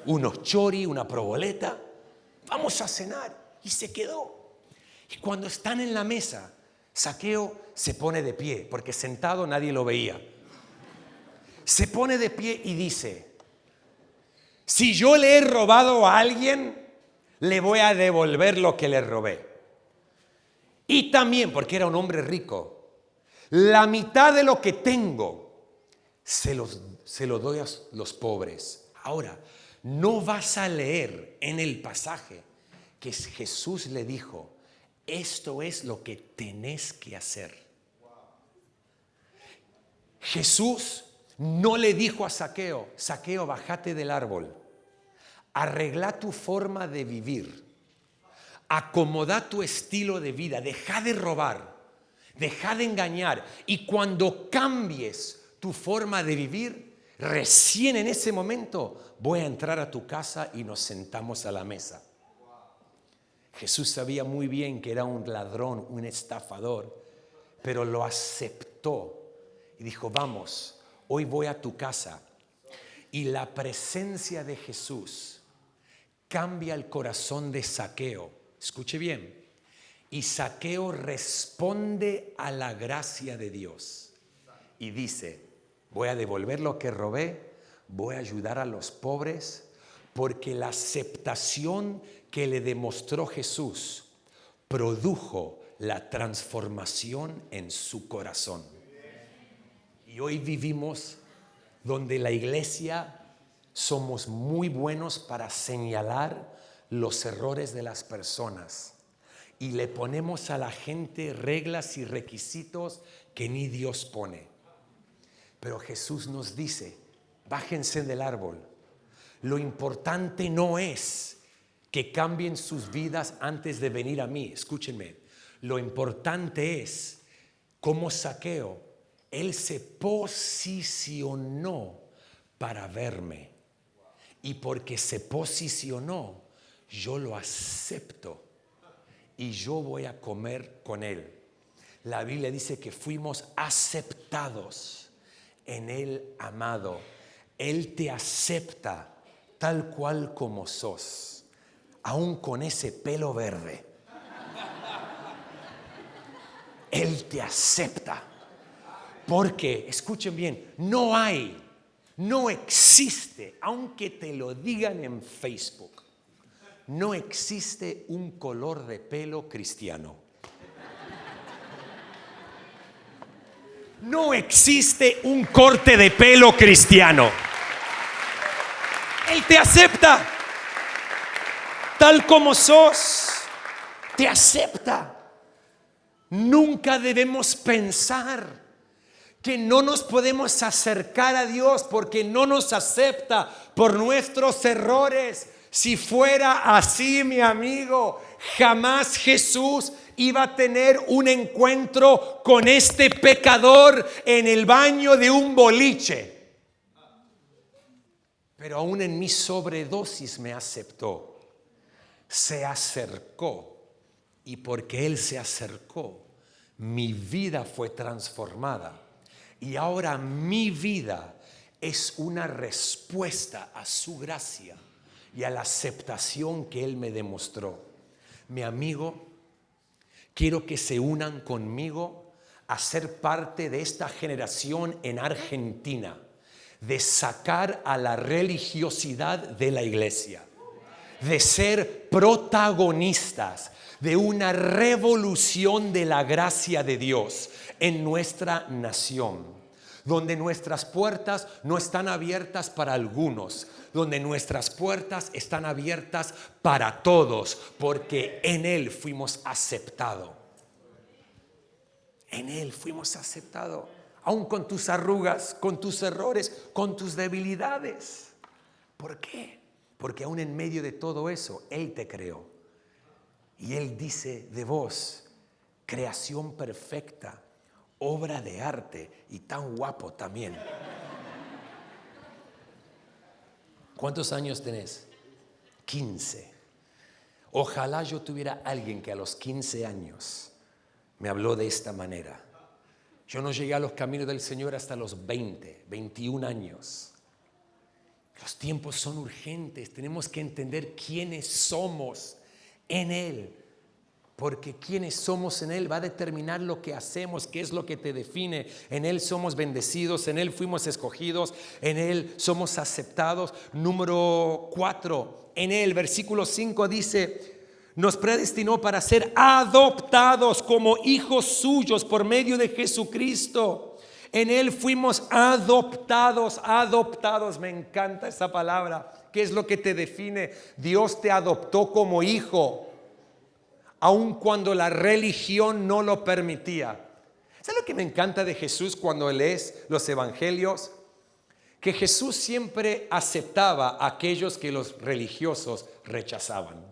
unos chori, una proboleta. Vamos a cenar. Y se quedó. Y cuando están en la mesa, Zaqueo se pone de pie, porque sentado nadie lo veía. Se pone de pie y dice, si yo le he robado a alguien, le voy a devolver lo que le robé. Y también, porque era un hombre rico, la mitad de lo que tengo se lo doy a los pobres. Ahora, no vas a leer en el pasaje que Jesús le dijo, esto es lo que tenés que hacer. Jesús no le dijo a Zaqueo, Zaqueo, bájate del árbol, arregla tu forma de vivir, acomoda tu estilo de vida, deja de robar, deja de engañar, y cuando cambies tu forma de vivir, recién en ese momento voy a entrar a tu casa y nos sentamos a la mesa. Jesús sabía muy bien que era un ladrón, un estafador, pero lo aceptó y dijo, vamos, hoy voy a tu casa. Y la presencia de Jesús cambia el corazón de Zaqueo. Escuche bien. Y Zaqueo responde a la gracia de Dios. Y dice, voy a devolver lo que robé, voy a ayudar a los pobres, porque la aceptación que le demostró Jesús produjo la transformación en su corazón. Y hoy vivimos donde la iglesia somos muy buenos para señalar los errores de las personas y le ponemos a la gente reglas y requisitos que ni Dios pone. Pero Jesús nos dice, bájense del árbol. Lo importante no es que cambien sus vidas antes de venir a mí. Escúchenme. Lo importante es cómo Zaqueo, él se posicionó para verme. Y porque se posicionó, yo lo acepto. Y yo voy a comer con él. La Biblia dice que fuimos aceptados en el amado. Él te acepta tal cual como sos, aún con ese pelo verde. Él te acepta. Porque, escuchen bien, no existe, aunque te lo digan en Facebook, no existe un color de pelo cristiano. No existe un corte de pelo cristiano. Él te acepta tal como sos. Te acepta. Nunca debemos pensar que no nos podemos acercar a Dios porque no nos acepta por nuestros errores. Si fuera así, mi amigo, jamás Jesús iba a tener un encuentro con este pecador en el baño de un boliche. Pero aún en mi sobredosis me aceptó. Se acercó. Y porque Él se acercó, mi vida fue transformada. Y ahora mi vida es una respuesta a su gracia y a la aceptación que Él me demostró. Mi amigo, quiero que se unan conmigo a ser parte de esta generación en Argentina, de sacar a la religiosidad de la iglesia, de ser protagonistas de una revolución de la gracia de Dios en nuestra nación, donde nuestras puertas no están abiertas para algunos, donde nuestras puertas están abiertas para todos, porque en Él fuimos aceptados. En Él fuimos aceptados, aun con tus arrugas, con tus errores, con tus debilidades. ¿Por qué? Porque aún en medio de todo eso, Él te creó. Y Él dice de vos, creación perfecta, obra de arte y tan guapo también. ¿Cuántos años tenés? 15. Ojalá yo tuviera alguien que a los 15 años me habló de esta manera. Yo no llegué a los caminos del Señor hasta los 20, 21 años. Los tiempos son urgentes, tenemos que entender quiénes somos en Él, porque quienes somos en Él va a determinar lo que hacemos, qué es lo que te define. En Él somos bendecidos, en Él fuimos escogidos, en Él somos aceptados. Número 4, en Él, versículo 5 dice, nos predestinó para ser adoptados como hijos suyos por medio de Jesucristo. En Él fuimos adoptados, adoptados, me encanta esa palabra. ¿Qué es lo que te define? Dios te adoptó como hijo, aun cuando la religión no lo permitía. ¿Sabes lo que me encanta de Jesús cuando lees los evangelios? Que Jesús siempre aceptaba a aquellos que los religiosos rechazaban.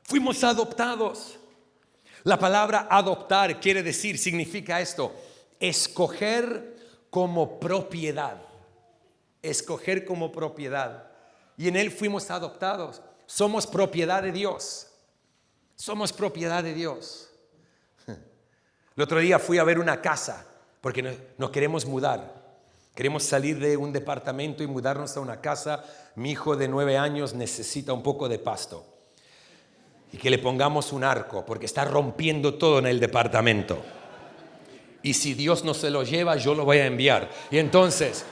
Fuimos adoptados. La palabra adoptar quiere decir, significa esto, escoger como propiedad. Escoger como propiedad. Y en Él fuimos adoptados. Somos propiedad de Dios. Somos propiedad de Dios. El otro día fui a ver una casa porque nos queremos mudar. Queremos salir de un departamento y mudarnos a una casa. Mi hijo de 9 años necesita un poco de pasto. Y que le pongamos un arco porque está rompiendo todo en el departamento. Y si Dios no se lo lleva, yo lo voy a enviar. Y entonces,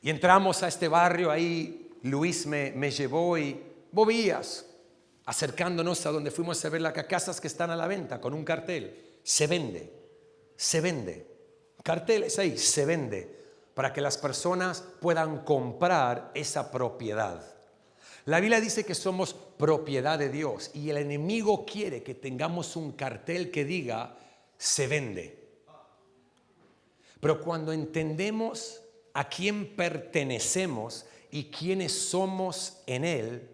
y entramos a este barrio, ahí Luis me llevó y bobillas, acercándonos a donde fuimos a ver las casas que están a la venta con un cartel. Se vende, se vende. Carteles ahí, se vende, para que las personas puedan comprar esa propiedad. La Biblia dice que somos propiedad de Dios y el enemigo quiere que tengamos un cartel que diga se vende. Pero cuando entendemos a quién pertenecemos y quiénes somos en Él,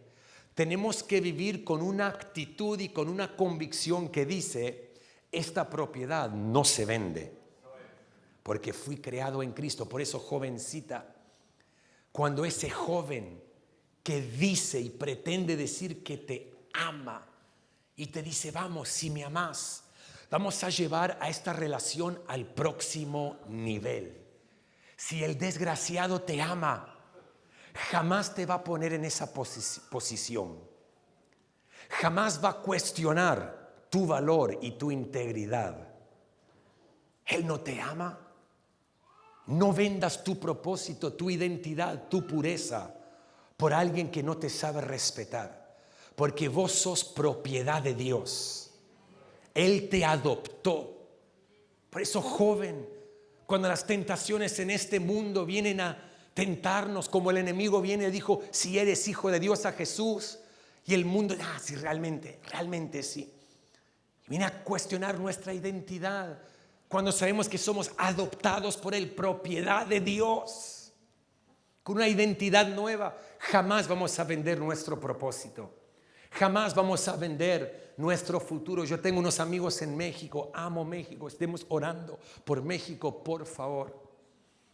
tenemos que vivir con una actitud y con una convicción que dice, esta propiedad no se vende, porque fui creado en Cristo. Por eso, jovencita, cuando ese joven que dice y pretende decir que te ama y te dice, vamos, si me amás, vamos a llevar a esta relación al próximo nivel. Si el desgraciado te ama, jamás te va a poner en esa posición. Jamás va a cuestionar tu valor y tu integridad. Él no te ama. No vendas tu propósito, tu identidad, tu pureza por alguien que no te sabe respetar. porque vos sos propiedad de Dios. Él te adoptó. Por eso, joven, cuando las tentaciones en este mundo vienen a tentarnos, como el enemigo viene y dijo, si eres hijo de Dios, a Jesús, y el mundo, sí, realmente sí. Viene a cuestionar nuestra identidad, cuando sabemos que somos adoptados por Él, propiedad de Dios, con una identidad nueva. Jamás vamos a vender nuestro propósito. Jamás vamos a vender nuestro futuro. Yo tengo unos amigos en México, amo México, estemos orando por México, por favor,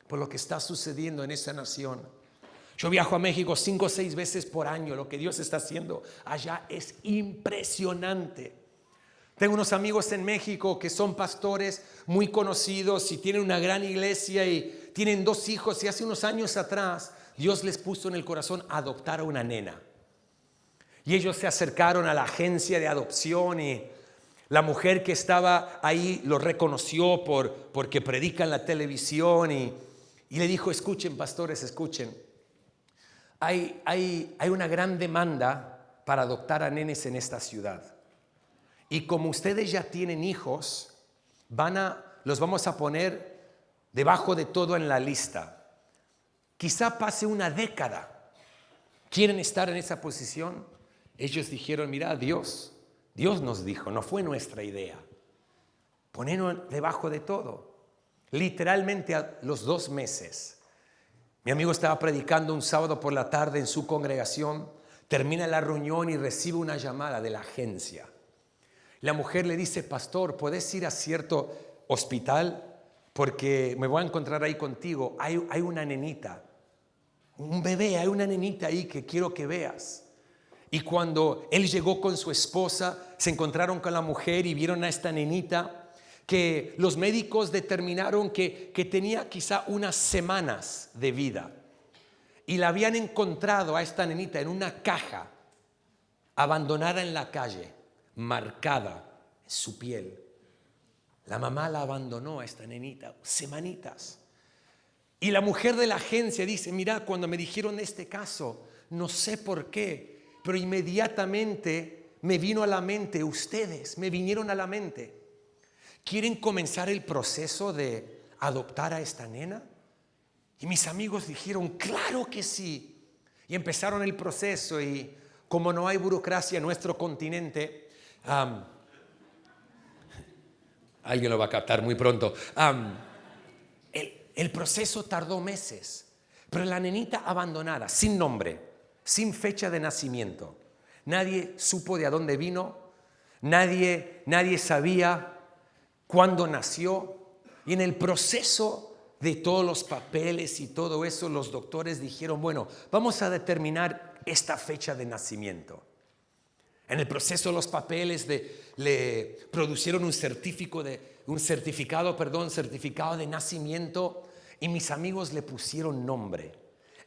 por lo que está sucediendo en esa nación. Yo viajo a México 5 o 6 veces por año. Lo que Dios está haciendo allá es impresionante. Tengo unos amigos en México que son pastores muy conocidos y tienen una gran iglesia y tienen 2 hijos, y hace unos años atrás Dios les puso en el corazón adoptar a una nena. Y ellos se acercaron a la agencia de adopción y la mujer que estaba ahí lo reconoció porque predica en la televisión y le dijo, escuchen pastores, escuchen, hay una gran demanda para adoptar a nenes en esta ciudad. Y como ustedes ya tienen hijos, los vamos a poner debajo de todo en la lista. Quizá pase una década. ¿Quieren estar en esa posición? Ellos dijeron, mira, Dios nos dijo, no fue nuestra idea. Ponernos debajo de todo. Literalmente a los 2 meses. Mi amigo estaba predicando un sábado por la tarde en su congregación. Termina la reunión y recibe una llamada de la agencia. La mujer le dice, pastor, ¿puedes ir a cierto hospital? Porque me voy a encontrar ahí contigo. Hay una nenita, un bebé, hay una nenita ahí que quiero que veas. Y cuando él llegó con su esposa, se encontraron con la mujer y vieron a esta nenita que los médicos determinaron que tenía quizá unas semanas de vida. Y la habían encontrado a esta nenita en una caja, abandonada en la calle, marcada en su piel. La mamá la abandonó a esta nenita, semanitas. Y la mujer de la agencia dice, mira, cuando me dijeron este caso, no sé por qué, pero inmediatamente me vino a la mente, ustedes me vinieron a la mente. ¿Quieren comenzar el proceso de adoptar a esta nena? Y mis amigos dijeron, claro que sí. Y empezaron el proceso y como no hay burocracia en nuestro continente, alguien lo va a captar muy pronto. El proceso tardó meses, pero la nenita abandonada, sin nombre, sin fecha de nacimiento. Nadie supo de dónde vino, nadie sabía cuándo nació. Y en el proceso de todos los papeles y todo eso, los doctores dijeron, bueno, vamos a determinar esta fecha de nacimiento. En el proceso de los papeles le producieron un certificado de nacimiento, y mis amigos le pusieron nombre.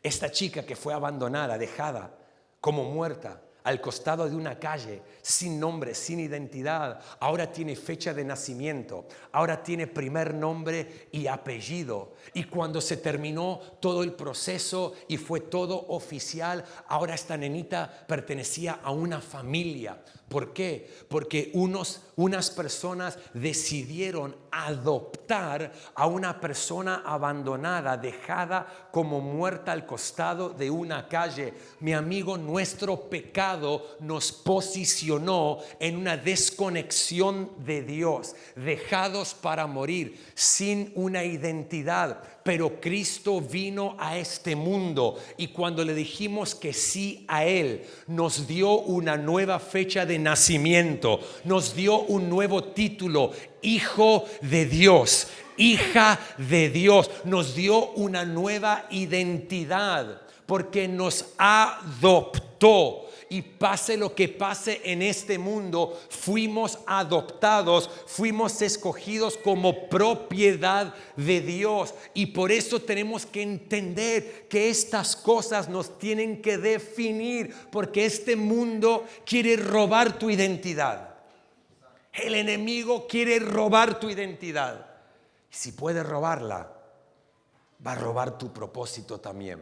Esta chica que fue abandonada, dejada como muerta al costado de una calle, sin nombre, sin identidad, ahora tiene fecha de nacimiento, ahora tiene primer nombre y apellido. Y cuando se terminó todo el proceso y fue todo oficial, ahora esta nenita pertenecía a una familia. ¿Por qué? Porque unas personas decidieron adoptar a una persona abandonada, dejada como muerta al costado de una calle. Mi amigo, nuestro pecado nos posicionó en una desconexión de Dios, dejados para morir, sin una identidad. Pero Cristo vino a este mundo y cuando le dijimos que sí a Él, nos dio una nueva fecha de nacimiento, nos dio un nuevo título, Hijo de Dios, hija de Dios, nos dio una nueva identidad porque nos adoptó. Y pase lo que pase en este mundo, fuimos adoptados, fuimos escogidos como propiedad de Dios. Y por eso tenemos que entender que estas cosas nos tienen que definir, porque este mundo quiere robar tu identidad. El enemigo quiere robar tu identidad. Y si puede robarla, va a robar tu propósito también.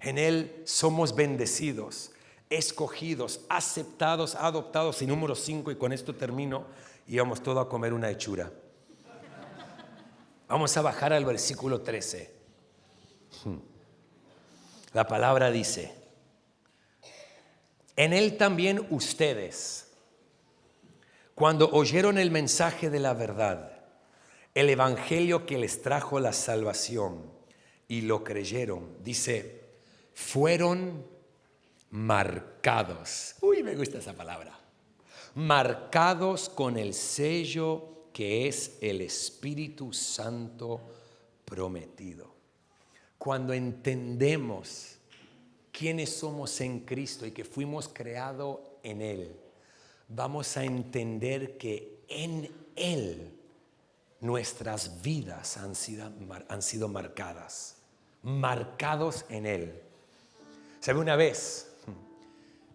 En Él somos bendecidos. escogidos, aceptados, adoptados. Y número 5, y con esto termino, y vamos todos a comer una hechura. Vamos a bajar al versículo 13. La palabra dice: en él también ustedes, cuando oyeron el mensaje de la verdad, el evangelio que les trajo la salvación, y lo creyeron, dice, fueron marcados. Uy, me gusta esa palabra. Marcados con el sello que es el Espíritu Santo prometido. Cuando entendemos quiénes somos en Cristo y que fuimos creados en Él, vamos a entender que en Él nuestras vidas han sido marcadas, marcados en Él. ¿Sabe? Una vez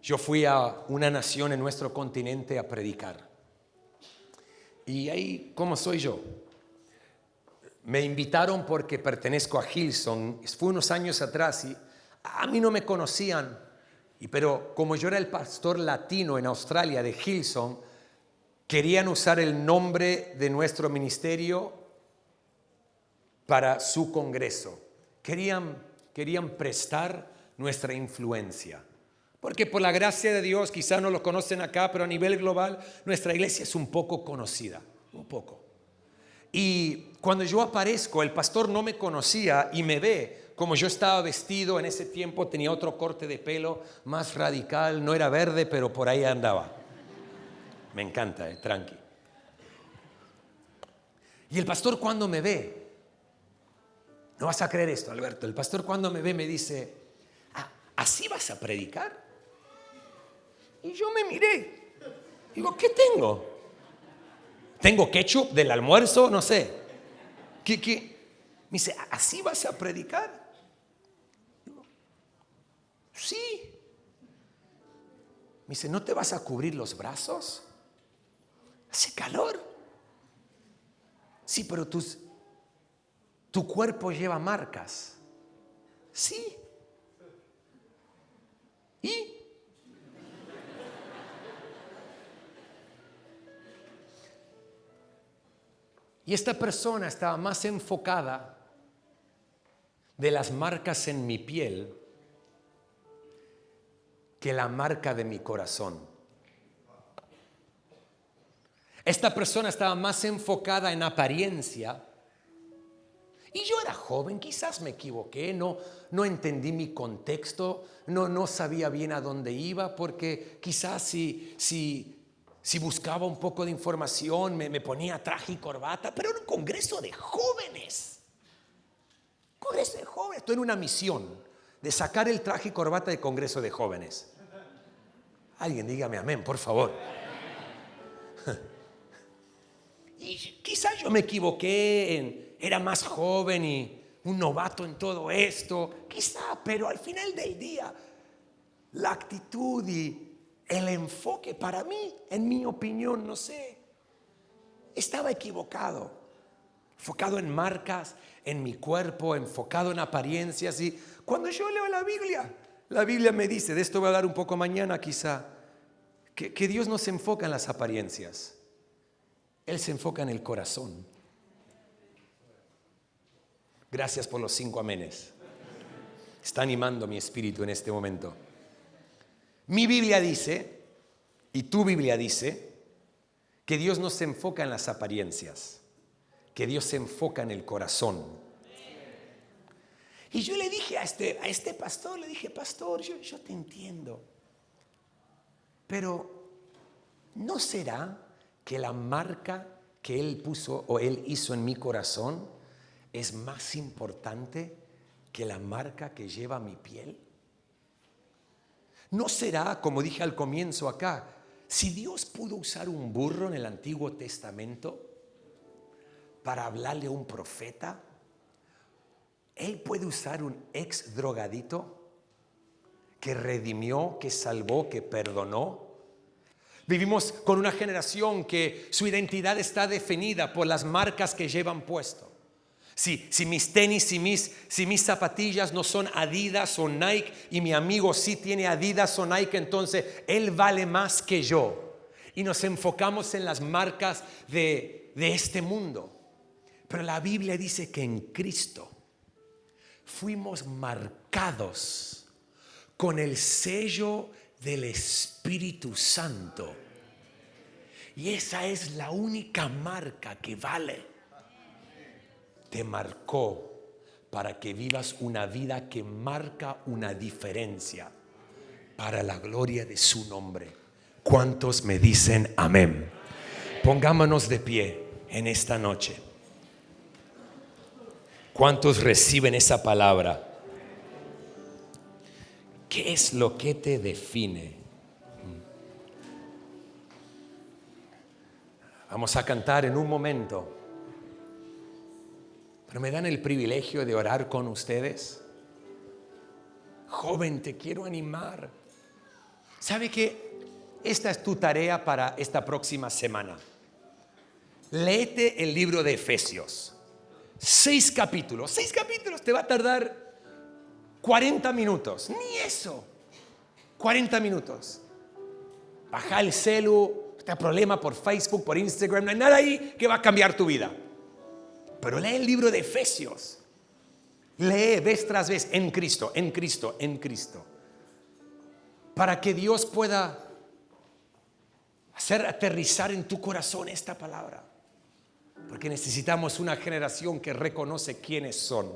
yo fui a una nación en nuestro continente a predicar. Y ahí, ¿cómo soy yo? Me invitaron porque pertenezco a Hillsong. Fue unos años atrás y a mí no me conocían. Pero como yo era el pastor latino en Australia de Hillsong, querían usar el nombre de nuestro ministerio para su congreso. Querían prestar nuestra influencia. Porque por la gracia de Dios, quizás no lo conocen acá, pero a nivel global, nuestra iglesia es un poco conocida. Un poco. Y cuando yo aparezco, el pastor no me conocía y me ve como yo estaba vestido en ese tiempo. Tenía otro corte de pelo más radical. No era verde, pero por ahí andaba. Me encanta, tranqui. Y el pastor cuando me ve, no vas a creer esto, Alberto, el pastor cuando me ve me dice: ¿así vas a predicar? Y yo me miré, digo, ¿qué tengo? ¿Tengo ketchup del almuerzo? No sé. ¿Qué? Me dice, ¿así vas a predicar? Digo, sí. Me dice, ¿no te vas a cubrir los brazos? Hace calor. Sí, pero tu cuerpo lleva marcas. Sí. ¿Y? Y esta persona estaba más enfocada de las marcas en mi piel que la marca de mi corazón. Esta persona estaba más enfocada en apariencia. Y yo era joven, quizás me equivoqué, no entendí mi contexto, no sabía bien a dónde iba, porque quizás si buscaba un poco de información me ponía traje y corbata, pero era un congreso de jóvenes. Congreso de jóvenes. Estoy en una misión de sacar el traje y corbata de congreso de jóvenes. Alguien dígame amén, por favor. Y quizás yo me equivoqué, era más joven y un novato en todo esto, quizá, pero al final del día, la actitud y el enfoque para mí, en mi opinión, no sé, estaba equivocado. Enfocado en marcas, en mi cuerpo, enfocado en apariencias. Y cuando yo leo la Biblia me dice, de esto voy a hablar un poco mañana quizá, que Dios no se enfoca en las apariencias. Él se enfoca en el corazón. Gracias por los 5 amenes. Está animando mi espíritu en este momento. Mi Biblia dice, y tu Biblia dice, que Dios no se enfoca en las apariencias, que Dios se enfoca en el corazón. Y yo le dije a este pastor, le dije, pastor, yo te entiendo, pero ¿no será que la marca que Él puso o Él hizo en mi corazón es más importante que la marca que lleva mi piel? ¿No será, como dije al comienzo acá, si Dios pudo usar un burro en el Antiguo Testamento para hablarle a un profeta, Él puede usar un ex drogadito que redimió, que salvó, que perdonó? Vivimos con una generación que su identidad está definida por las marcas que llevan puesto. Si mis tenis, si mis zapatillas no son Adidas o Nike y mi amigo sí tiene Adidas o Nike, entonces él vale más que yo. Y nos enfocamos en las marcas de este mundo. Pero la Biblia dice que en Cristo fuimos marcados con el sello del Espíritu Santo. Y esa es la única marca que vale. Te marcó para que vivas una vida que marca una diferencia para la gloria de su nombre. ¿Cuántos me dicen amén? Pongámonos de pie en esta noche. ¿Cuántos reciben esa palabra? ¿Qué es lo que te define? Vamos a cantar en un momento. Pero me dan el privilegio de orar con ustedes. Joven, te quiero animar. ¿Sabe qué? Esta es tu tarea para esta próxima semana. Léete el libro de Efesios. 6 capítulos. 6 capítulos. Te va a tardar 40 minutos. Ni eso. 40 minutos. Baja el celu. Este problema por Facebook, por Instagram. No hay nada ahí que va a cambiar tu vida. Pero lee el libro de Efesios. Lee vez tras vez en Cristo, en Cristo, en Cristo. Para que Dios pueda hacer aterrizar en tu corazón esta palabra. Porque necesitamos una generación que reconoce quiénes son.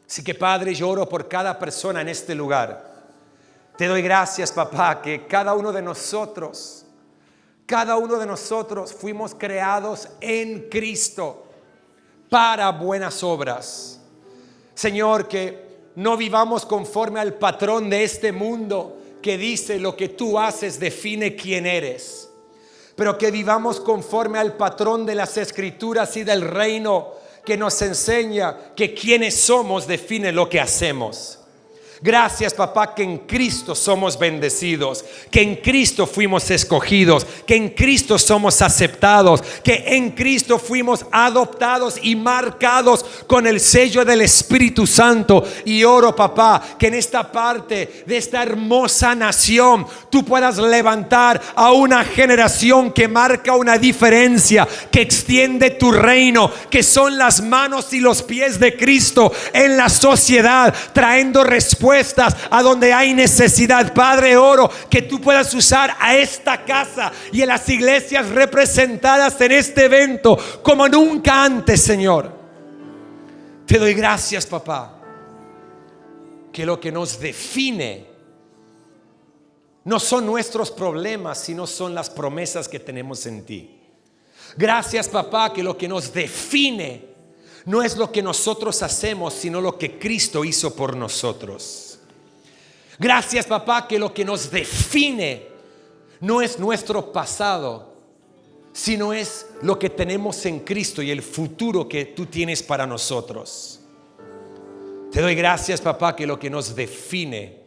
Así que Padre, yo oro por cada persona en este lugar. Te doy gracias, papá, que cada uno de nosotros fuimos creados en Cristo para buenas obras. Señor, que no vivamos conforme al patrón de este mundo que dice lo que tú haces define quién eres, pero que vivamos conforme al patrón de las Escrituras y del reino que nos enseña que quienes somos define lo que hacemos. Gracias, papá, que en Cristo somos bendecidos, que en Cristo fuimos escogidos, que en Cristo somos aceptados, que en Cristo fuimos adoptados y marcados con el sello del Espíritu Santo. Y oro, papá, que en esta parte de esta hermosa nación tú puedas levantar a una generación que marca una diferencia, que extiende tu reino, que son las manos y los pies de Cristo en la sociedad, trayendo respuestas a donde hay necesidad. Padre, oro que tú puedas usar a esta casa y a las iglesias representadas en este evento como nunca antes, Señor. Te doy gracias, papá, que lo que nos define no son nuestros problemas, sino son las promesas que tenemos en ti. Gracias, papá, que lo que nos define no es lo que nosotros hacemos, sino lo que Cristo hizo por nosotros. Gracias, papá, que lo que nos define no es nuestro pasado, sino es lo que tenemos en Cristo y el futuro que tú tienes para nosotros. Te doy gracias, papá, que lo que nos define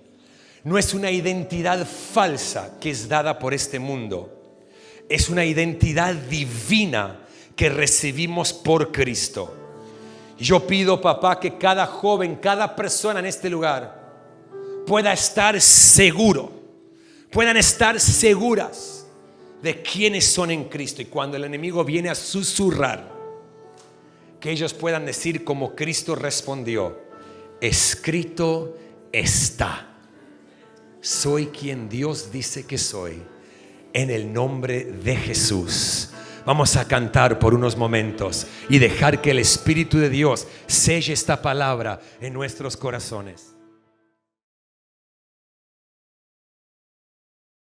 no es una identidad falsa que es dada por este mundo, es una identidad divina que recibimos por Cristo. Yo pido, papá, que cada joven, cada persona en este lugar pueda estar seguro, puedan estar seguras de quiénes son en Cristo. Y cuando el enemigo viene a susurrar, que ellos puedan decir como Cristo respondió: escrito está, soy quien Dios dice que soy, en el nombre de Jesús. Vamos a cantar por unos momentos y dejar que el Espíritu de Dios selle esta palabra en nuestros corazones.